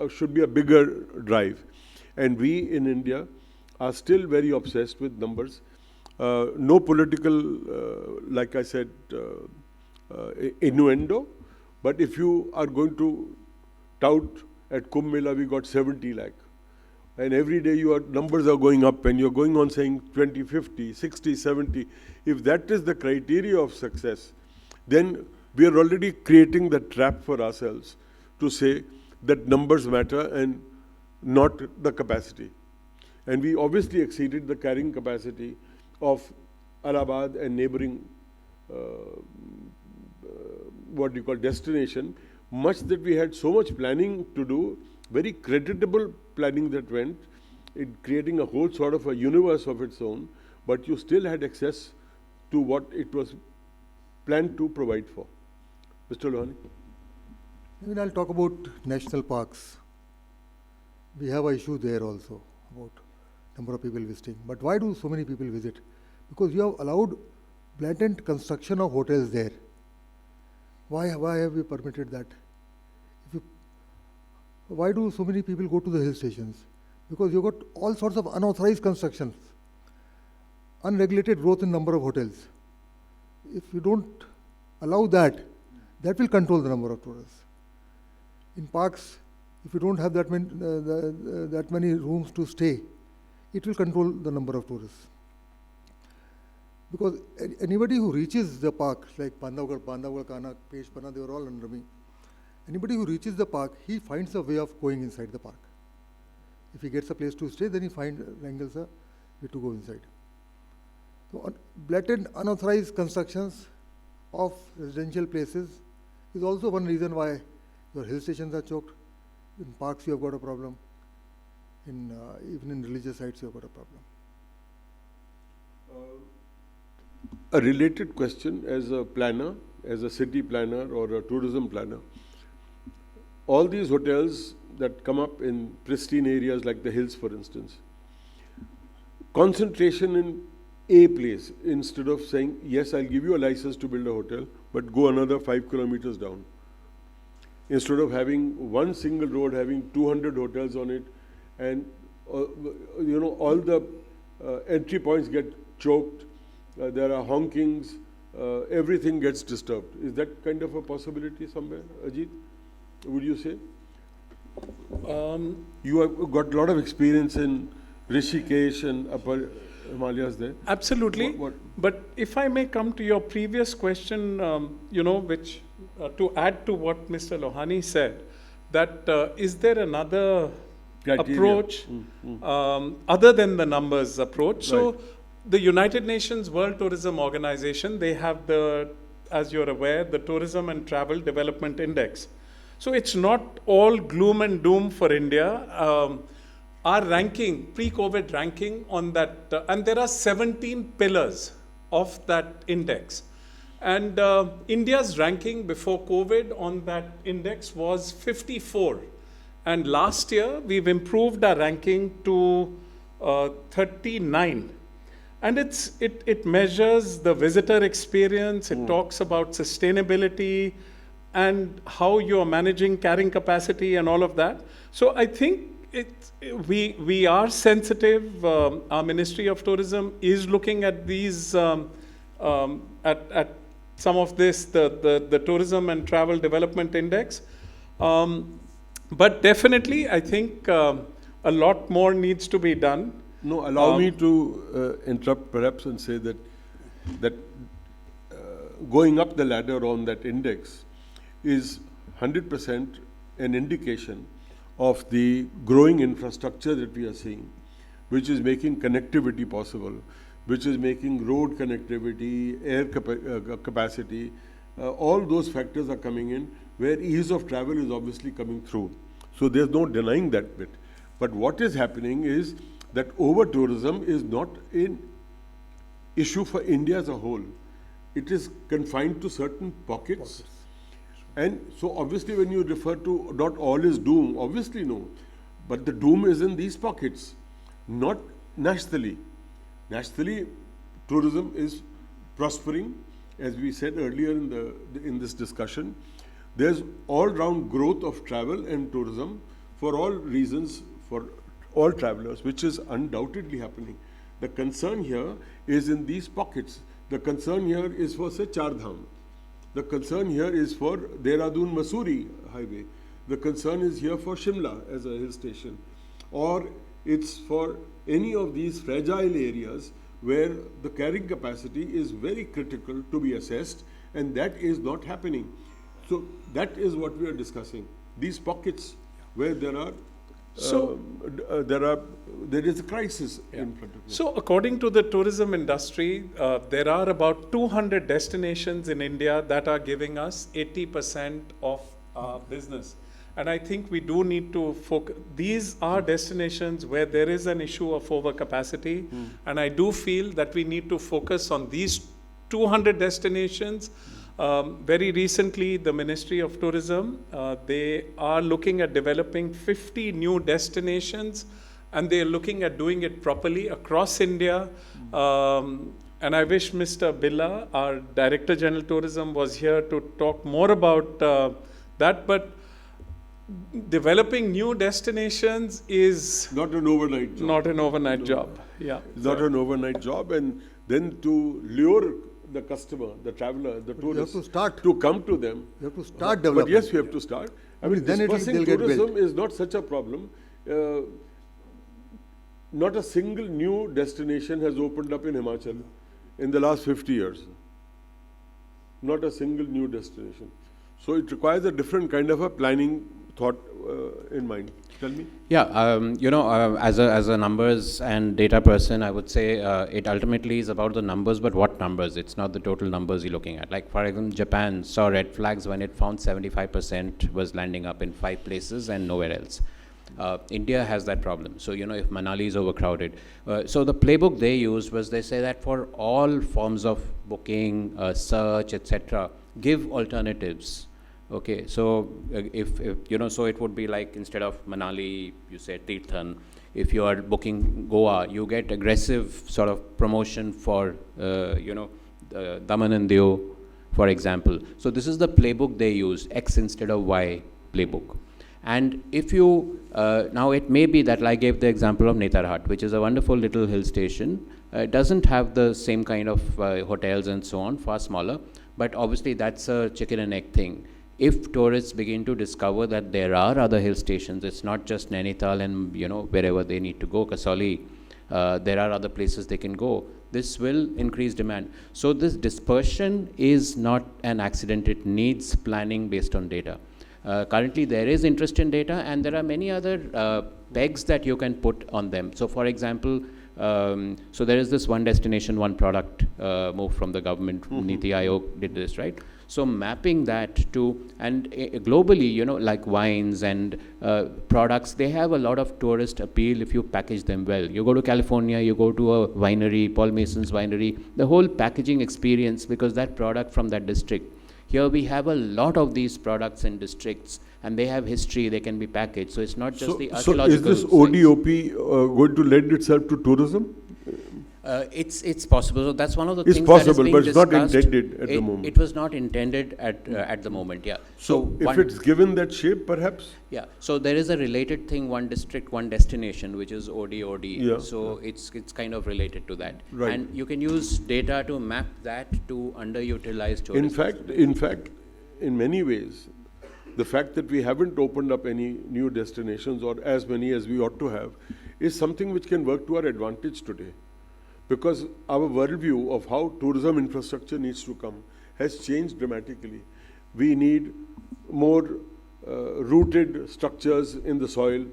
should be a bigger drive. And we in India are still very obsessed with numbers. No political, like I said, innuendo, but if you are going to tout at Kumbh Mela, we got 70 lakh. And every day your numbers are going up and you're going on saying 20, 50, 60, 70. If that is the criteria of success, then we are already creating the trap for ourselves to say that numbers matter and not the capacity. And we obviously exceeded the carrying capacity of Allahabad and neighboring what you call destination, much that we had so much planning to do, very creditable planning that went, it creating a whole sort of a universe of its own, but you still had access to what it was planned to provide for. Mr. Lohani? I mean, I'll talk about national parks. We have an issue there also about number of people visiting. But why do so many people visit? Because you have allowed blatant construction of hotels there. Why have we permitted that? Why do so many people go to the hill stations? Because you've got all sorts of unauthorized constructions, unregulated growth in number of hotels. If you don't allow that, that will control the number of tourists. In parks, if you don't have that many rooms to stay, it will control the number of tourists. Because anybody who reaches the park, like Bandhavgarh, Kanak, Pesh, Panna, they were all under me. Anybody who reaches the park, he finds a way of going inside the park. If he gets a place to stay, then he wrangles a way to go inside. So blatant unauthorized constructions of residential places is also one reason why your hill stations are choked. In parks you have got a problem. Even in religious sites you have got a problem. A related question as a planner, as a city planner or a tourism planner. All these hotels that come up in pristine areas like the hills, for instance, concentration in a place instead of saying, yes, I'll give you a license to build a hotel, but go another 5 kilometers down. Instead of having one single road having 200 hotels on it, and all the entry points get choked, there are honkings, everything gets disturbed. Is that kind of a possibility somewhere, Ajeet? Would you say? You have got a lot of experience in Rishikesh and Upper Himalayas there. Absolutely. But if I may come to your previous question, which to add to what Mr. Lohani said, that is there another approach other than the numbers approach? Right. So the United Nations World Tourism Organization, they have as you're aware, the Tourism and Travel Development Index. So it's not all gloom and doom for India. Our ranking, pre-COVID ranking on that, and there are 17 pillars of that index. And India's ranking before COVID on that index was 54. And last year, we've improved our ranking to 39. And it measures the visitor experience, it talks about sustainability, and how you're managing carrying capacity and all of that. So I think we are sensitive. Our Ministry of Tourism is looking at these, at some of this, the Tourism and Travel Development Index. But definitely, I think a lot more needs to be done. No, allow me to interrupt perhaps and say that going up the ladder on that index is 100% an indication of the growing infrastructure that we are seeing, which is making connectivity possible, which is making road connectivity, air capacity, all those factors are coming in, where ease of travel is obviously coming through. So there's no denying that bit. But what is happening is that over-tourism is not an issue for India as a whole. It is confined to certain pockets. And so obviously when you refer to not all is doom, obviously no. But the doom is in these pockets, not nationally. Nationally, tourism is prospering, as we said earlier in this discussion. There's all-round growth of travel and tourism for all reasons, for all travelers, which is undoubtedly happening. The concern here is in these pockets. The concern here is for, say, Char Dham. The concern here is for Dehradun-Mussoorie highway. The concern is here for Shimla as a hill station. Or it's for any of these fragile areas where the carrying capacity is very critical to be assessed, and that is not happening. So that is what we are discussing. These pockets where there is a crisis in front of you. So according to the tourism industry, there are about 200 destinations in India that are giving us 80% of our business. And I think we do need to focus. These are destinations where there is an issue of overcapacity. And I do feel that we need to focus on these 200 destinations. Very recently, the Ministry of Tourism, they are looking at developing 50 new destinations, and they are looking at doing it properly across India. And I wish Mr. Billa, our Director General Tourism, was here to talk more about that. But developing new destinations is not an overnight job. Not an overnight job. Yeah. It's not an overnight job, and then to lure the customer, the traveler, the tourist, to come to them. You have to start developing. But yes, we have to start. I mean, then dispersing tourism is not such a problem. Not a single new destination has opened up in Himachal in the last 50 years. Not a single new destination. So it requires a different kind of a planning thought in mind. Tell me. Yeah, as a numbers and data person, I would say it ultimately is about the numbers, but what numbers? It's not the total numbers you're looking at. Like, for example, Japan saw red flags when it found 75% was landing up in 5 places and nowhere else. India has that problem. So, if Manali is overcrowded. So the playbook they used was, they say that for all forms of booking, search, etc., give alternatives. Okay, so so it would be like, instead of Manali, you say Tirthan. If you are booking Goa, you get aggressive sort of promotion for, Daman and Diu, for example. So this is the playbook they use, X instead of Y playbook. And if you, now it may be that, I gave the example of Netarhat, which is a wonderful little hill station. It doesn't have the same kind of hotels and so on, far smaller, but obviously that's a chicken and egg thing. If tourists begin to discover that there are other hill stations, it's not just Nainital and, wherever they need to go, Kasauli, there are other places they can go. This will increase demand. So this dispersion is not an accident. It needs planning based on data. Currently, there is interest in data, and there are many other pegs that you can put on them. So, for example, so there is this one destination, one product move from the government. Niti Aayog did this, right? So mapping that to, and globally, like wines and products, they have a lot of tourist appeal if you package them well. You go to California, you go to a winery, Paul Mason's winery, the whole packaging experience, because that product from that district. Here we have a lot of these products in districts, and they have history, they can be packaged. So it's not just the archaeological. So is this ODOP going to lend itself to tourism? It's possible. So that's one of the it's things possible, that is being but it's not discussed. intended at the moment. It was not intended at the moment, yeah. So if it's given that shape, perhaps? Yeah. So there is a related thing, one district, one destination, which is ODOD. Yeah. So it's kind of related to that. Right. And you can use data to map that to underutilized tourism. In fact, in many ways, the fact that we haven't opened up any new destinations, or as many as we ought to have, is something which can work to our advantage today. Because our worldview of how tourism infrastructure needs to come has changed dramatically. We need more rooted structures in the soil.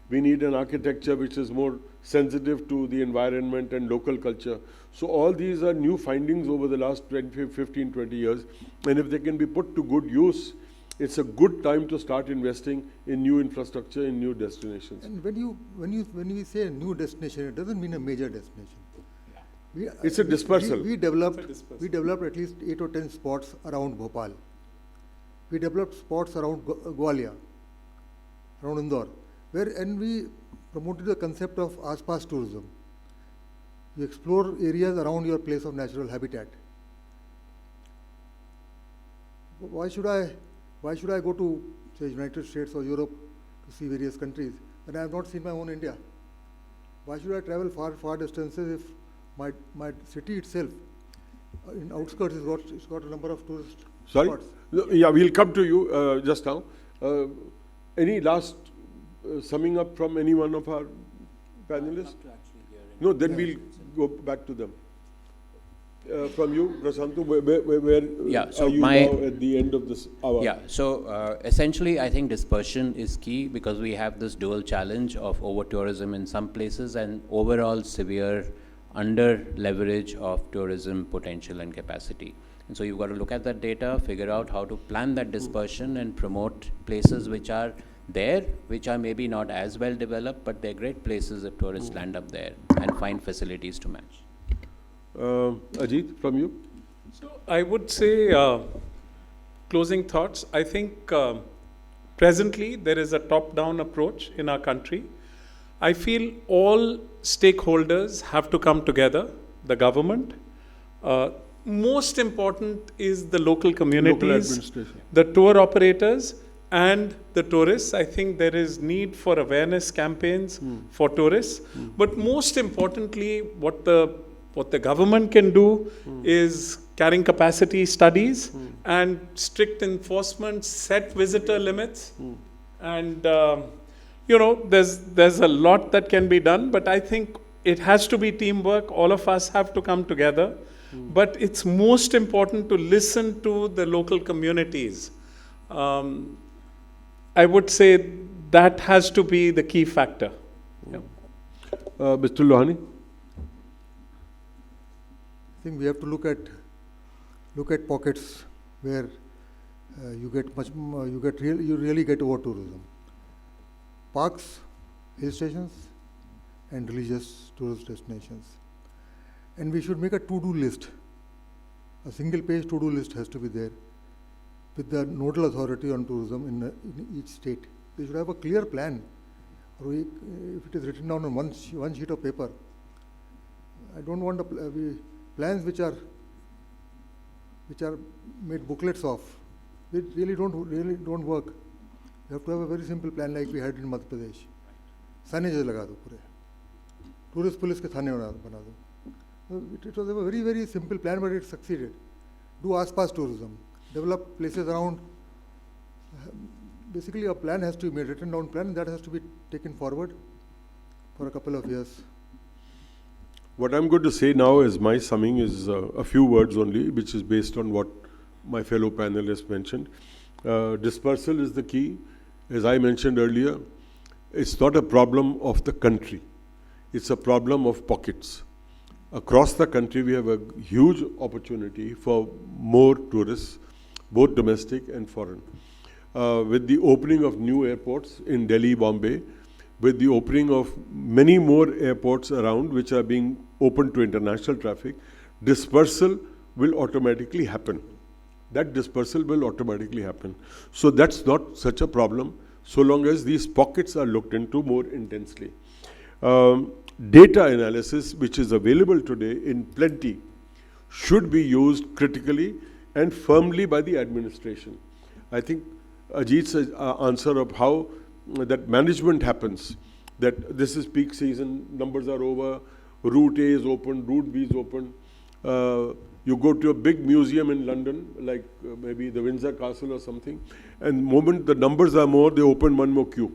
We need an architecture which is more sensitive to the environment and local culture. So all these are new findings over the last 15, 20 years. And if they can be put to good use, it's a good time to start investing in new infrastructure, in new destinations. And when we say a new destination, it doesn't mean a major destination. It's a dispersal. We developed at least 8 or 10 spots around Bhopal. We developed spots around Gwalior, around Indore, and we promoted the concept of Aspas tourism. You explore areas around your place of natural habitat. Why should Why should I go to, say, United States or Europe to see various countries when I have not seen my own India? Why should I travel far distances if my city itself, in outskirts, it's got a number of tourist spots? Yeah, we'll come to you just now. Any last summing up from any one of our panelists? No, then we'll go back to them. From you, Prasanto, where so are you now at the end of this hour? Yeah, so essentially I think dispersion is key because we have this dual challenge of over-tourism in some places and overall severe under-leverage of tourism potential and capacity. And so you've got to look at that data, figure out how to plan that dispersion and promote places which are there, which are maybe not as well developed, but they're great places if tourists land up there and find facilities to match. Ajeet, from you? So I would say, closing thoughts, I think presently there is a top-down approach in our country. I feel all stakeholders have to come together, the government. Most important is the local communities, the tour operators and the tourists. I think there is need for awareness campaigns for tourists. But most importantly, what the government can do is carrying capacity studies and strict enforcement, set visitor limits. And, there's a lot that can be done, but I think it has to be teamwork. All of us have to come together. But it's most important to listen to the local communities. I would say that has to be the key factor. Yeah. Mr. Lohani? I think we have to look at pockets where you really get over tourism. Parks, hill stations, and religious tourist destinations. And we should make a to-do list. A single-page to-do list has to be there with the nodal authority on tourism in each state. They should have a clear plan. Or if it is written down on one sheet of paper, I don't want plans which are made booklets of. They really don't work. You have to have a very simple plan like we had in Madhya Pradesh. Signages laga do pure. Tourist police ke thane bana do. It was a very, very simple plan, but it succeeded. Do aas-paas tourism. Develop places around. Basically, a plan has to be made, written down plan, that has to be taken forward for a couple of years. What I'm going to say now is my summing is a few words only, which is based on what my fellow panelists mentioned. Dispersal is the key. As I mentioned earlier, it's not a problem of the country. It's a problem of pockets. Across the country, we have a huge opportunity for more tourists, both domestic and foreign. With the opening of new airports in Delhi, Bombay, with the opening of many more airports around which are being open to international traffic, dispersal will automatically happen. That dispersal will automatically happen. So that's not such a problem so long as these pockets are looked into more intensely. Data analysis, which is available today in plenty, should be used critically and firmly by the administration. I think Ajeet's answer of how that management happens, that this is peak season, numbers are over, route A is open, route B is open. You go to a big museum in London, like maybe the Windsor Castle or something, and the moment the numbers are more, they open one more queue,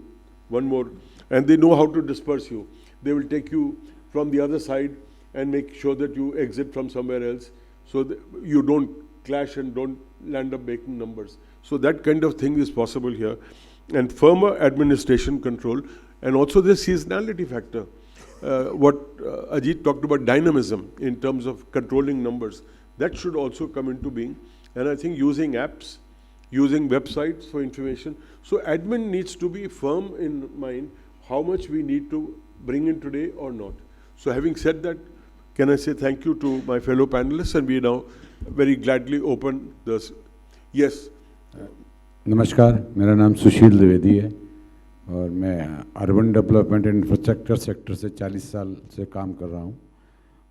and they know how to disperse you. They will take you from the other side and make sure that you exit from somewhere else so that you don't clash and don't land up making numbers. So that kind of thing is possible here. And firmer administration control, and also the seasonality factor. What Ajeet talked about, dynamism in terms of controlling numbers, that should also come into being. And I think using apps, using websites for information. So admin needs to be firm in mind how much we need to bring in today or not. So having said that, can I say thank you to my fellow panelists, and we now very gladly open this. Yes. नमस्कार, मेरा नाम सुशील द्विवेदी है और मैं urban development and infrastructure sector से 40 साल से काम कर रहा हूं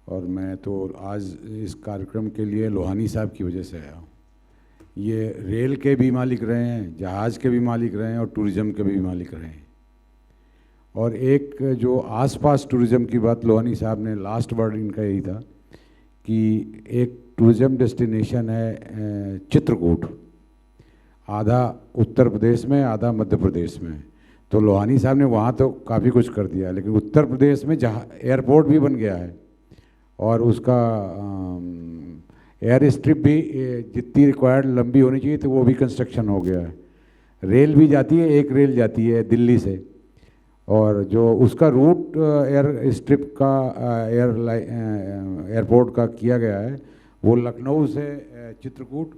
और मैं तो आज इस कार्यक्रम के लिए लोहानी साहब की वजह से आया हूं। ये रेल के भी मालिक रहे हैं, जहाज़ के भी मालिक रहे हैं और टूरिज़्म के भी मालिक रहे हैं। और एक जो आसपास टूरिज़्म की बात, लोहानी साहब ने लास्ट वर्ड इनका यही था कि एक टूरिज़्म डेस्टिनेशन है चित्रकूट, आधा उत्तर प्रदेश में आधा मध्य प्रदेश में। तो लोहानी साहब ने वहाँ तो काफ़ी कुछ कर दिया, लेकिन उत्तर प्रदेश में जहाँ एयरपोर्ट भी बन गया है और उसका एयर स्ट्रिप भी जितनी रिक्वायर्ड लंबी होनी चाहिए तो वो भी कंस्ट्रक्शन हो गया है। रेल भी जाती है, एक रेल जाती है दिल्ली से, और जो उसका रूट एयर स्ट्रिप का एयरपोर्ट का किया गया है वो लखनऊ से चित्रकूट,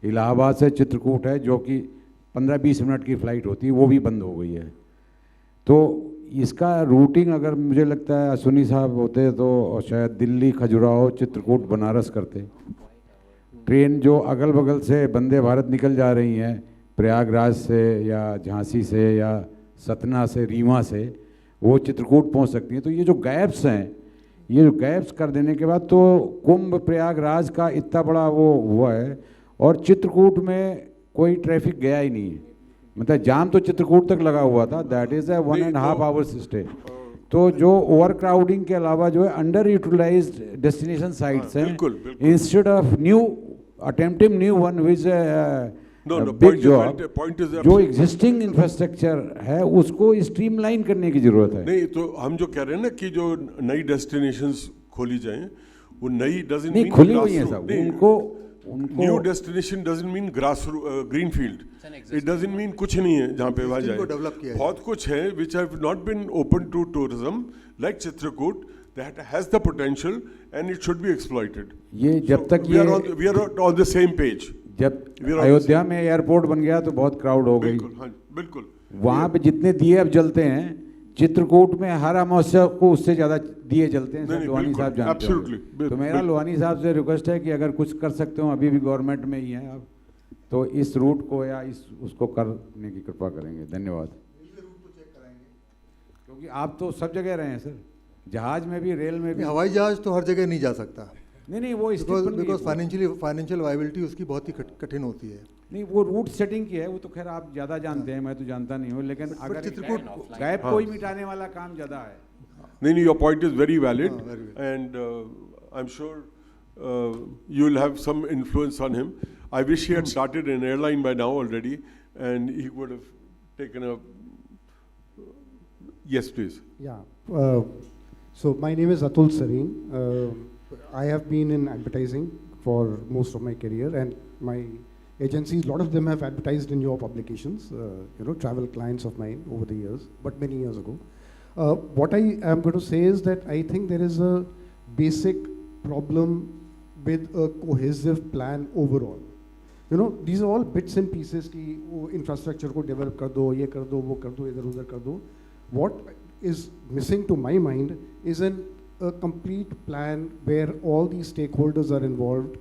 इलाहाबाद से चित्रकूट है, जो कि 15-20 मिनट की फ़्लाइट होती है, वो भी बंद हो गई है। तो इसका रूटिंग अगर मुझे लगता है अश्वनी साहब होते तो शायद दिल्ली, खजुराहो, चित्रकूट, बनारस करते। ट्रेन जो अगल बगल से वंदे भारत निकल जा रही हैं प्रयागराज से या झांसी से या सतना से, रीवा से, वो चित्रकूट पहुंच सकती हैं। तो ये जो गैप्स हैं, ये जो गैप्स कर देने के बाद तो कुंभ प्रयागराज का इतना बड़ा वो हुआ है और चित्रकूट में कोई ट्रैफिक गया ही नहीं है। मतलब जाम तो चित्रकूट तक लगा हुआ था, that is a 1.5 hours stay. तो जो ओवर क्राउडिंग के अलावा जो है अंडर यूटिलाइज्ड डेस्टिनेशन साइट्स हैं, instead of new attempting new one which big job, जो एग्जिस्टिंग इंफ्रास्ट्रक्चर है उसको स्ट्रीमलाइन करने की जरूरत है। नहीं, तो हम जो कह रहे हैं ना कि जो नई डेस्टिनेशंस खोली जाएं, वो नई डजंट नहीं मीन खुली हुई है साहब, उनको new destination doesn't mean green field, it doesn't mean कुछ नहीं है जहाँ पे वहाँ जाए। बहुत कुछ है which have not been open to tourism, like Chitrakoot, that has the potential and it should be exploited. ये जब तक we are on the same page. जब अयोध्या में एयरपोर्ट बन गया तो बहुत क्राउड हो गई। बिल्कुल। वहाँ पे जितने दिए अब जलते हैं, चित्रकूट में हर अमावस्या को उससे ज़्यादा दिए जलते हैं। लोहानी साहब जानते हैं। तो मेरा लोहानी साहब से रिक्वेस्ट है कि अगर कुछ कर सकते हो, अभी भी गवर्नमेंट में ही हैं आप, तो इस रूट को या उसको करने की कृपा करेंगे। धन्यवाद। क्योंकि आप तो सब जगह रहे हैं सर, जहाज में भी, रेल में भी। हवाई जहाज तो हर जगह नहीं जा सकता। नहीं, वो बिकॉज फाइनेंशियल वायबिलिटी उसकी बहुत ही कठिन होती है। नहीं, वो रूट सेटिंग की है, वो तो खैर आप ज़्यादा जानते हैं, मैं तो जानता नहीं हूँ, लेकिन अगर चित्रकूट गैप कोई मिटाने वाला काम ज़्यादा है। नहीं, your point is very valid and I am sure you will have some influence on him. I wish he had started an airline by now already and he would have taken a... Yes, please. Yeah. So my name is Atul Sareen. I have been in advertising for most of my career, and my agencies, a lot of them have advertised in your publications, travel clients of mine over the years, but many years ago. What I am going to say is that I think there is a basic problem with a cohesive plan overall. These are all bits and pieces ki infrastructure ko develop kar do, ye kar do, wo kar do, idhar udhar kar do. What is missing to my mind is a complete plan where all these stakeholders are involved.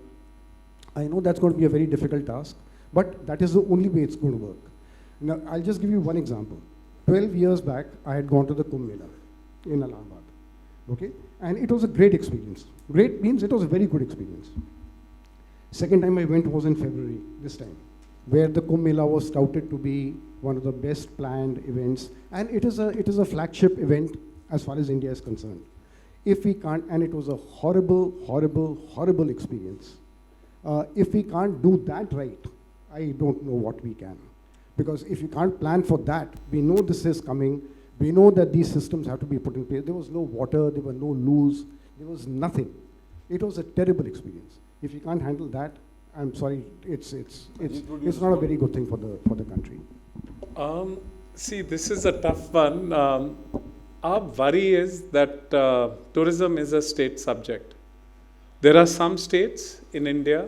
I know that's going to be a very difficult task, but that is the only way it's going to work. Now, I'll just give you one example. 12 years back, I had gone to the Kumbh Mela in Allahabad, okay? And it was a great experience. Great means it was a very good experience. Second time I went was in February, this time, where the Kumbh Mela was touted to be one of the best planned events, and it is a flagship event as far as India is concerned. If we can't, and it was a horrible, horrible, horrible experience. If we can't do that right, I don't know what we can. Because if you can't plan for that, we know this is coming, we know that these systems have to be put in place. There was no water, there were no loos, there was nothing. It was a terrible experience. If you can't handle that, I'm sorry, it's not a very good thing for the country. See, this is a tough one. Our worry is that tourism is a state subject. There are some states in India,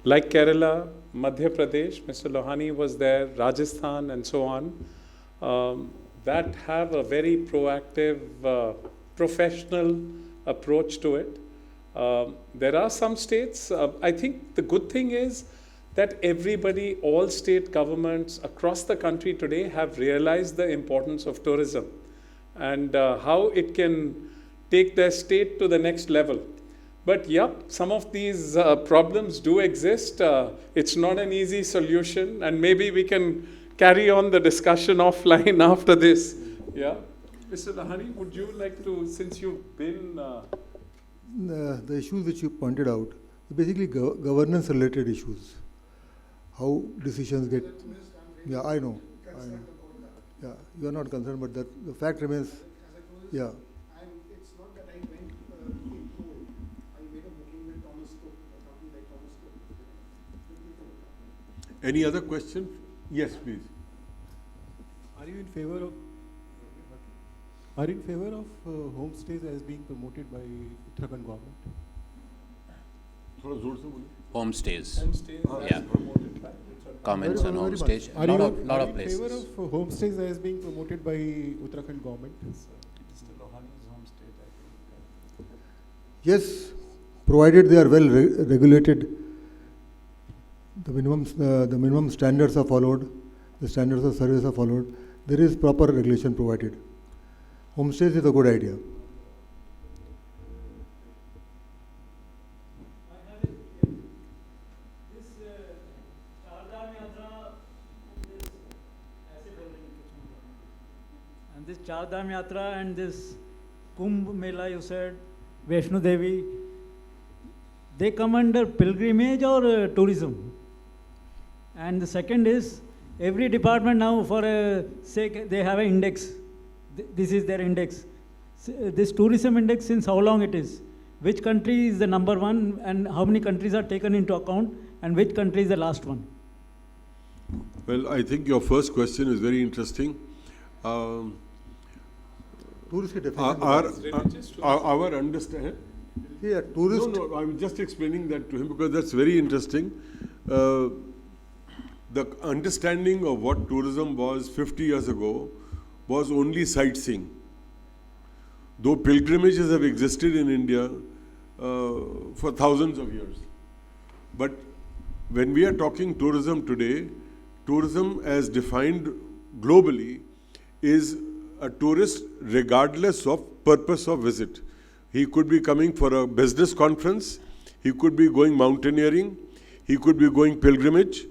like Kerala, Madhya Pradesh, Mr. Lohani was there, Rajasthan and so on, that have a very proactive, professional approach to it. There are some states, I think the good thing is that everybody, all state governments across the country today have realized the importance of tourism and how it can take their state to the next level. But yep, some of these problems do exist. It's not an easy solution, and maybe we can carry on the discussion offline after this. Yeah, Mr. Lohani, would you like to, since you've been The issues which you pointed out, basically governance-related issues. How decisions get. Yeah, I know. Yeah, you are not concerned, but the fact remains. Yeah. And it's not that I went in cold. I made a booking with Thomas Cook, a company like Thomas Cook. Any other question? Yes, please. Are you in favor of homestays as being promoted by Uttarakhand government? Homestays. homestays Yeah. as promoted by Comments on Very much. homestays. Are Lot you of, lot are of you in places. favor of homestays as being promoted by Uttarakhand government? Mr. Lohani's homestay, I think. Yes, provided they are well regulated, the minimum standards are followed, the standards of service are followed, there is proper regulation provided. Homestays is a good idea. And this Char Dham Yatra and this Kumbh Mela, you said, Vaishno Devi, they come under pilgrimage or tourism? And the second is, every department now for a sake, they have an index. This is their index. This tourism index, since how long it is? Which country is the number one and how many countries are taken into account and which country is the last one? Well, I think your first question is very interesting. Tourist definition. Our understanding. Yeah, tourist. No, I'm just explaining that to him because that's very interesting. The understanding of what tourism was 50 years ago was only sightseeing. Though pilgrimages have existed in India for thousands of years. But when we are talking tourism today, tourism as defined globally is a tourist regardless of purpose of visit. He could be coming for a business conference, he could be going mountaineering, he could be going pilgrimage,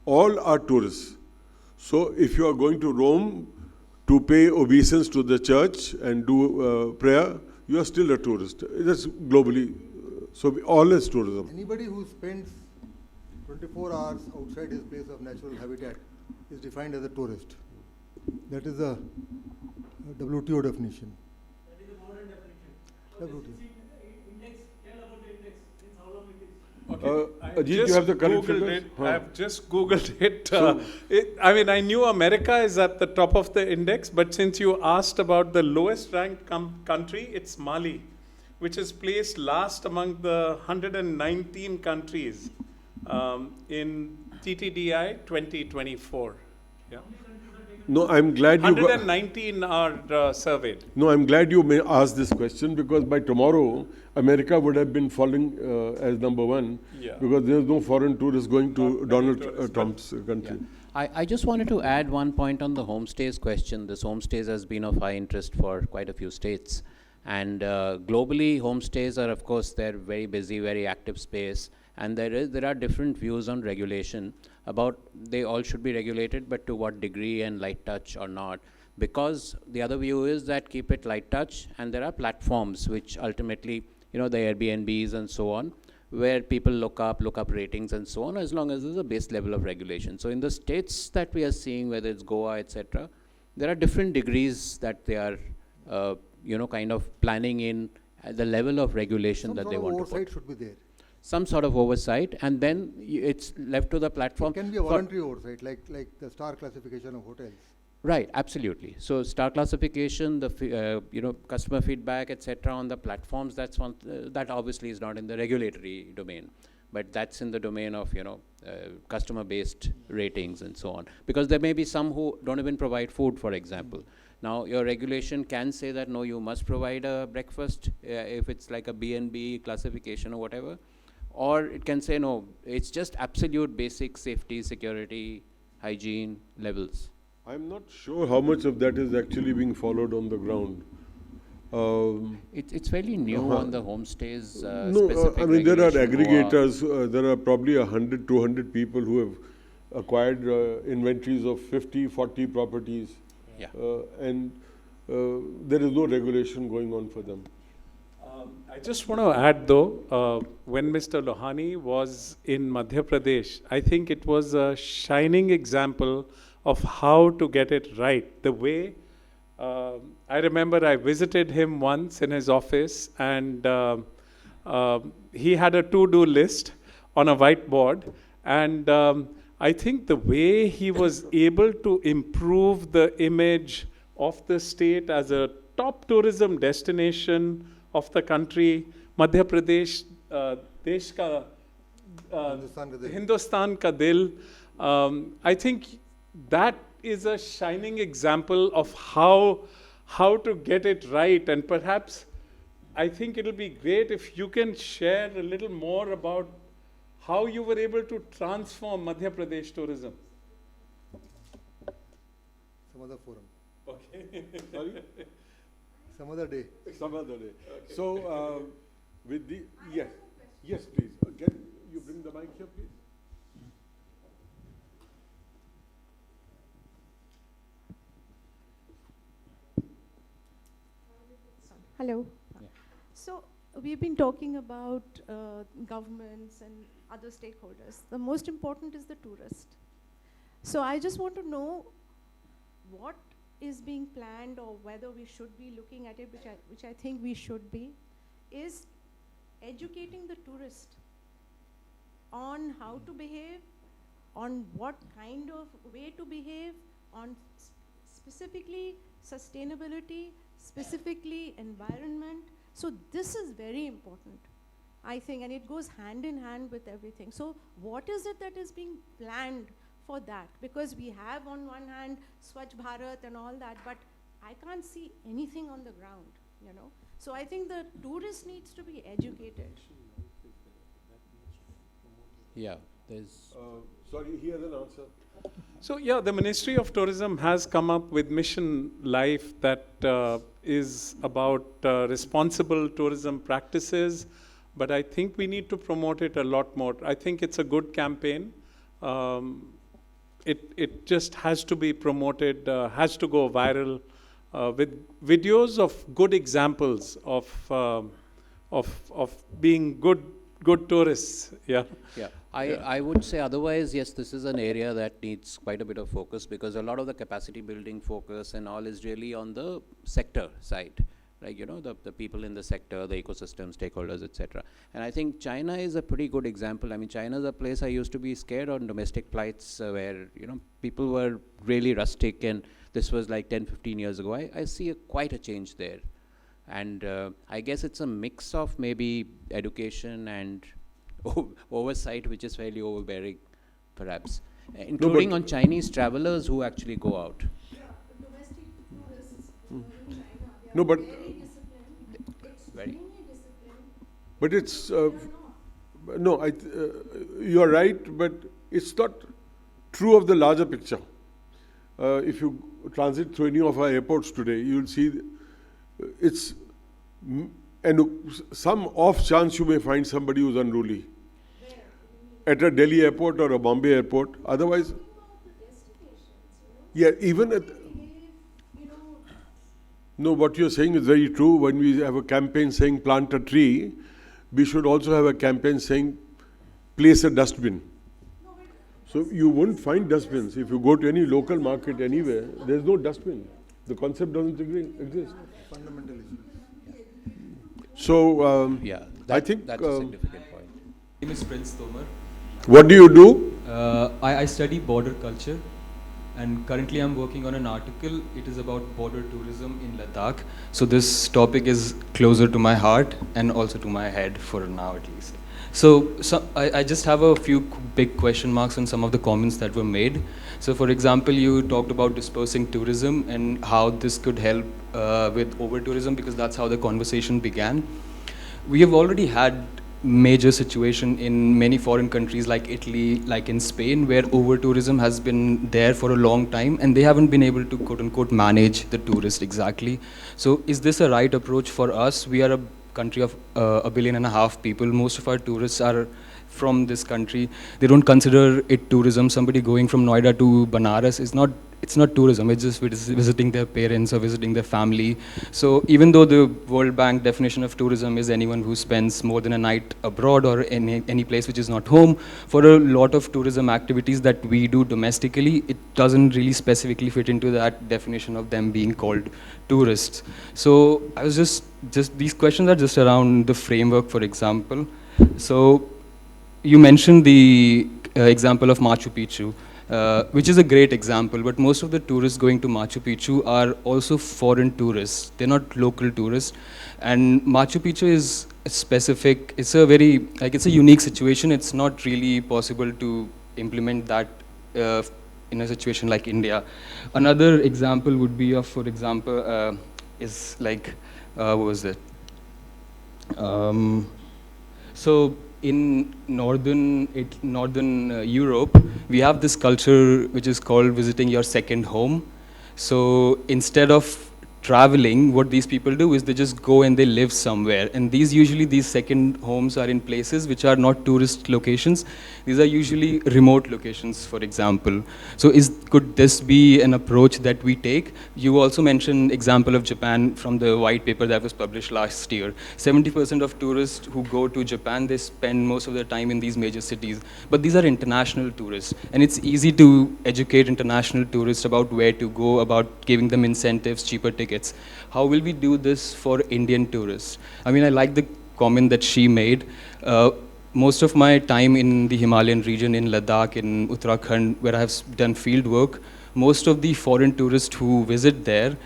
all are tourists. So if you are going to Rome to pay obeisance to the church and do prayer, you are still a tourist. That's globally, so all is tourism. Anybody who spends 24 hours outside his place of natural habitat is defined as a tourist. That is the WTO definition. That is a modern definition. WTO. Index, tell about the index, since how long it is. Okay. Ajeet, you have the current Googled figures? it. I've just Googled it. I mean, I knew America is at the top of the index, but since you asked about the lowest ranked country, it's Mali, which is placed last among the 119 countries in TTDI 2024. Yeah. No, I'm glad you 119 are surveyed. No, I'm glad you may ask this question because by tomorrow, America would have been falling as number one because there's no foreign tourists going to Donald Trump's country. Yeah. I just wanted to add one point on the homestays question. This homestays has been of high interest for quite a few states. And globally, homestays are, of course, they're very busy, very active space. And there are different views on regulation about they all should be regulated, but to what degree and light touch or not. Because the other view is that keep it light touch, and there are platforms which ultimately, the Airbnbs and so on, where people look up ratings and so on, as long as there's a base level of regulation. So in the states that we are seeing, whether it's Goa, etc., there are different degrees that they are, kind of planning in the level of regulation that they want to put. Oversight should be there. Some sort of oversight, and then it's left to the platform. It can be a voluntary oversight, like the star classification of hotels. Right, absolutely. So star classification, the customer feedback, etc. on the platforms. That's one that obviously is not in the regulatory domain, but that's in the domain of customer-based ratings and so on. Because there may be some who don't even provide food, for example. Now your regulation can say that no, you must provide a breakfast if it's like a B&B classification or whatever. Or it can say, no, it's just absolute basic safety, security, hygiene levels. I'm not sure how much of that is actually being followed on the ground. It's fairly new on the homestays. No, specific I mean, there are regulation aggregators, there are probably 100, 200 people who have acquired inventories of 50, 40 properties. Yeah. And there is no regulation going on for them. I just want to add though, when Mr. Lohani was in Madhya Pradesh, I think it was a shining example of how to get it right. The way, I remember I visited him once in his office, and he had a to-do list on a whiteboard, and I think the way he was able to improve the image of the state as a top tourism destination of the country, Madhya Pradesh, Desh ka, Hindustan ka dil. I think that is a shining example of how to get it right. And perhaps I think it'll be great if you can share a little more about how you were able to transform Madhya Pradesh tourism. Some other forum. Okay. Sorry? Some other day. Some other day. Okay. So, with the, yes, please. Can you bring the mic here, please? Hello. Yeah. So we've been talking about governments and other stakeholders. The most important is the tourist. So I just want to know what is being planned, or whether we should be looking at it, which I think we should be, is educating the tourist on how to behave, on what kind of way to behave, on specifically sustainability, specifically environment. So this is very important, I think, and it goes hand in hand with everything. So what is it that is being planned for that? Because we have on one hand Swachh Bharat and all that, but I can't see anything on the ground, you know. So I think the tourist needs to be educated. Yeah, there's... Sorry, he has an answer. So yeah, the Ministry of Tourism has come up with Mission Life that is about responsible tourism practices, but I think we need to promote it a lot more. I think it's a good campaign. It just has to be promoted, has to go viral with videos of good examples of being good tourists. Yeah. Yeah. I would say otherwise, yes, this is an area that needs quite a bit of focus, because a lot of the capacity building focus and all is really on the sector side, like, you know, the people in the sector, the ecosystem, stakeholders, etc. And I think China is a pretty good example. I mean, China is a place I used to be scared on domestic flights where, you know, people were really rustic, and this was like 10, 15 years ago. I see quite a change there. And I guess it's a mix of maybe education and oversight, which is fairly overbearing, perhaps, including on Chinese travelers who actually go out. Yeah, domestic tourists in China, they are No, but very disciplined, extremely disciplined. but it's no, you are right, but it's not true of the larger picture. If you transit through any of our airports today, you will see it's and some off chance you may find somebody who's unruly at a Delhi airport or a Bombay airport. Otherwise, yeah, even at no, what you're saying is very true. When we have a campaign saying plant a tree, we should also have a campaign saying place a dustbin. So you won't find dustbins. If you go to any local market anywhere, there's no dustbin. The concept doesn't exist. Fundamental issue. So Yeah, I think that's a significant point. My name is Prince Tomar. What do you do? I study border culture, and currently I'm working on an article. It is about border tourism in Ladakh. So this topic is closer to my heart and also to my head for now at least. So I just have a few big question marks on some of the comments that were made. So for example, you talked about dispersing tourism and how this could help with over-tourism, because that's how the conversation began. We have already had major situation in many foreign countries like Italy, like in Spain, where over-tourism has been there for a long time and they haven't been able to quote-unquote manage the tourist exactly. So is this a right approach for us? We are a country of 1.5 billion people. Most of our tourists are from this country. They don't consider it tourism. Somebody going from Noida to Banaras is not, it's not tourism, it's just visiting their parents or visiting their family. So even though the World Bank definition of tourism is anyone who spends more than a night abroad or any place which is not home, for a lot of tourism activities that we do domestically, it doesn't really specifically fit into that definition of them being called tourists. So I was just these questions are just around the framework, for example. So you mentioned the example of Machu Picchu, which is a great example, but most of the tourists going to Machu Picchu are also foreign tourists. They're not local tourists. And Machu Picchu is specific, it's a very, like it's a unique situation. It's not really possible to implement that in a situation like India. Another example would be of, for example, is like, what was it? So in northern Europe, we have this culture which is called visiting your second home. So instead of traveling, what these people do is they just go and they live somewhere. And these second homes are in places which are not tourist locations. These are usually remote locations, for example. So could this be an approach that we take? You also mentioned example of Japan from the white paper that was published last year. 70% of tourists who go to Japan, they spend most of their time in these major cities. But these are international tourists. And it's easy to educate international tourists about where to go, about giving them incentives, cheaper tickets. How will we do this for Indian tourists? I mean, I like the comment that she made. Most of my time in the Himalayan region, in Ladakh, in Uttarakhand, where I have done field work, most of the foreign tourists who visit there,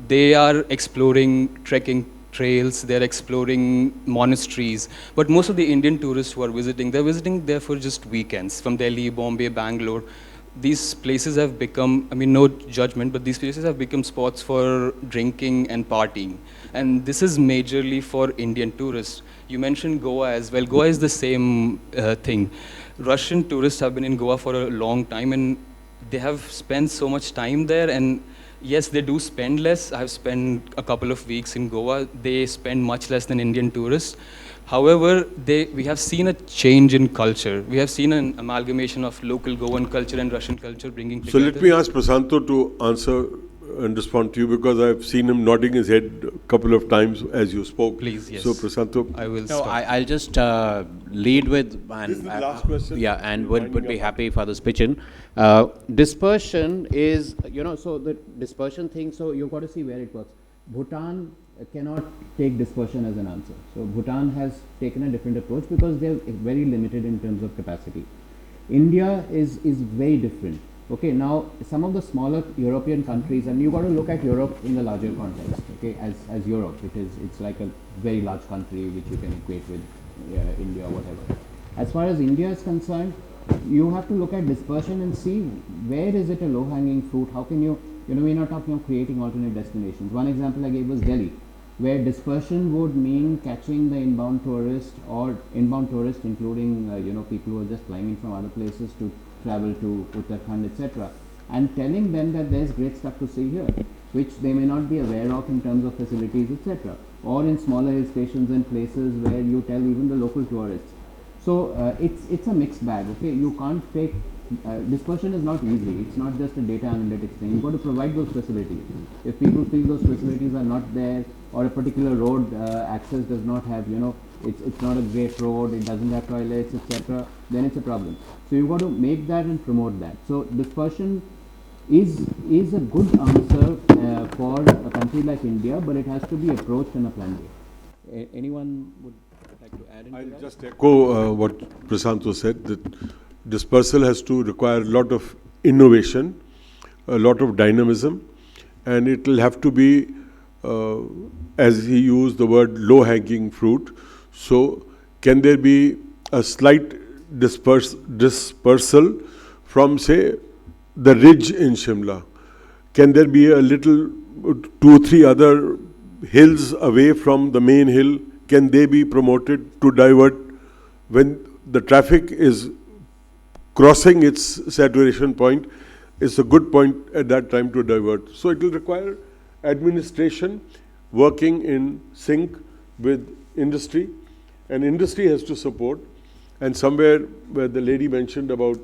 they are exploring trekking trails, they're exploring monasteries. But most of the Indian tourists who are visiting, they're visiting there for just weekends, from Delhi, Bombay, Bangalore. These places have become, I mean, no judgment, but these places have become spots for drinking and partying. And this is majorly for Indian tourists. You mentioned Goa as well. Goa is the same thing. Russian tourists have been in Goa for a long time, and they have spent so much time there. And yes, they do spend less. I've spent a couple of weeks in Goa. They spend much less than Indian tourists. However, we have seen a change in culture. We have seen an amalgamation of local Goan culture and Russian culture bringing together. So let me ask Prasanto to answer and respond to you, because I've seen him nodding his head a couple of times as you spoke. Please, yes. So Prasanto. I will No, start. I'll just lead with, and This is the last question. yeah, and would be happy for this pitch in. Dispersion is, so the dispersion thing, so you've got to see where it works. Bhutan cannot take dispersion as an answer. So Bhutan has taken a different approach because they're very limited in terms of capacity. India is very different. Okay, now some of the smaller European countries, and you got to look at Europe in the larger context. Okay, as Europe, it's like a very large country which you can equate with India or whatever. As far as India is concerned, you have to look at dispersion and see where is it a low-hanging fruit. How can you, we're not talking of creating alternate destinations. One example I gave was Delhi, where dispersion would mean catching the inbound tourist or inbound tourists, including people who are just flying in from other places to travel to Uttarakhand, etc., and telling them that there's great stuff to see here, which they may not be aware of in terms of facilities, etc., or in smaller hill stations and places where you tell even the local tourists. So it's a mixed bag. Okay, you can't take dispersion is not easy. It's not just a data analytics thing. You've got to provide those facilities. If people feel those facilities are not there, or a particular road access does not have, it's not a great road, it doesn't have toilets, etc., then it's a problem. So you've got to make that and promote that. So dispersion is a good answer for a country like India, but it has to be approached in a planned way. Anyone would like to add into that? I'll just echo what Prasanto said, that dispersal has to require a lot of innovation, a lot of dynamism, and it will have to be, as he used the word, low-hanging fruit. So can there be a slight dispersal from, say, the ridge in Shimla? Can there be a little 2-3 other hills away from the main hill? Can they be promoted to divert when the traffic is crossing its saturation point, it's a good point at that time to divert. So it will require administration working in sync with industry, and industry has to support. And somewhere where the lady mentioned about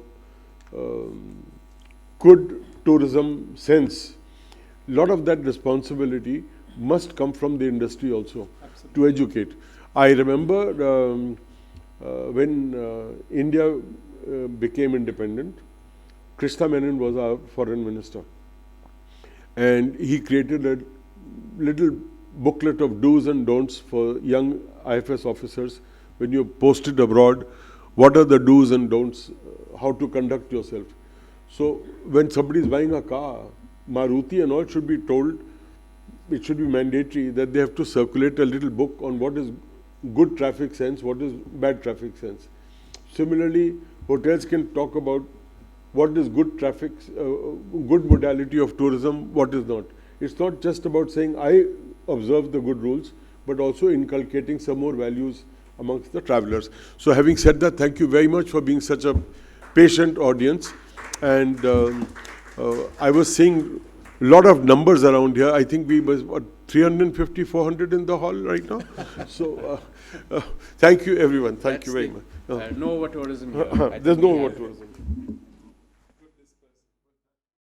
good tourism sense, a lot of that responsibility must come from the industry also. Absolutely. To educate. I remember when India became independent, Krishna Menon was our foreign minister, and he created a little booklet of do's and don'ts for young IFS officers. When you're posted abroad, what are the do's and don'ts, how to conduct yourself. So when somebody is buying a car, Maruti and all should be told, it should be mandatory that they have to circulate a little book on what is good traffic sense, what is bad traffic sense. Similarly, hotels can talk about what is good traffic, good modality of tourism, what is not. It's not just about saying I observe the good rules, but also inculcating some more values amongst the travelers. So having said that, thank you very much for being such a patient audience. And I was seeing a lot of numbers around here. I think we was, what, 350, 400 in the hall right now? So thank you everyone, thank you very much. No over tourism here. There's no over tourism.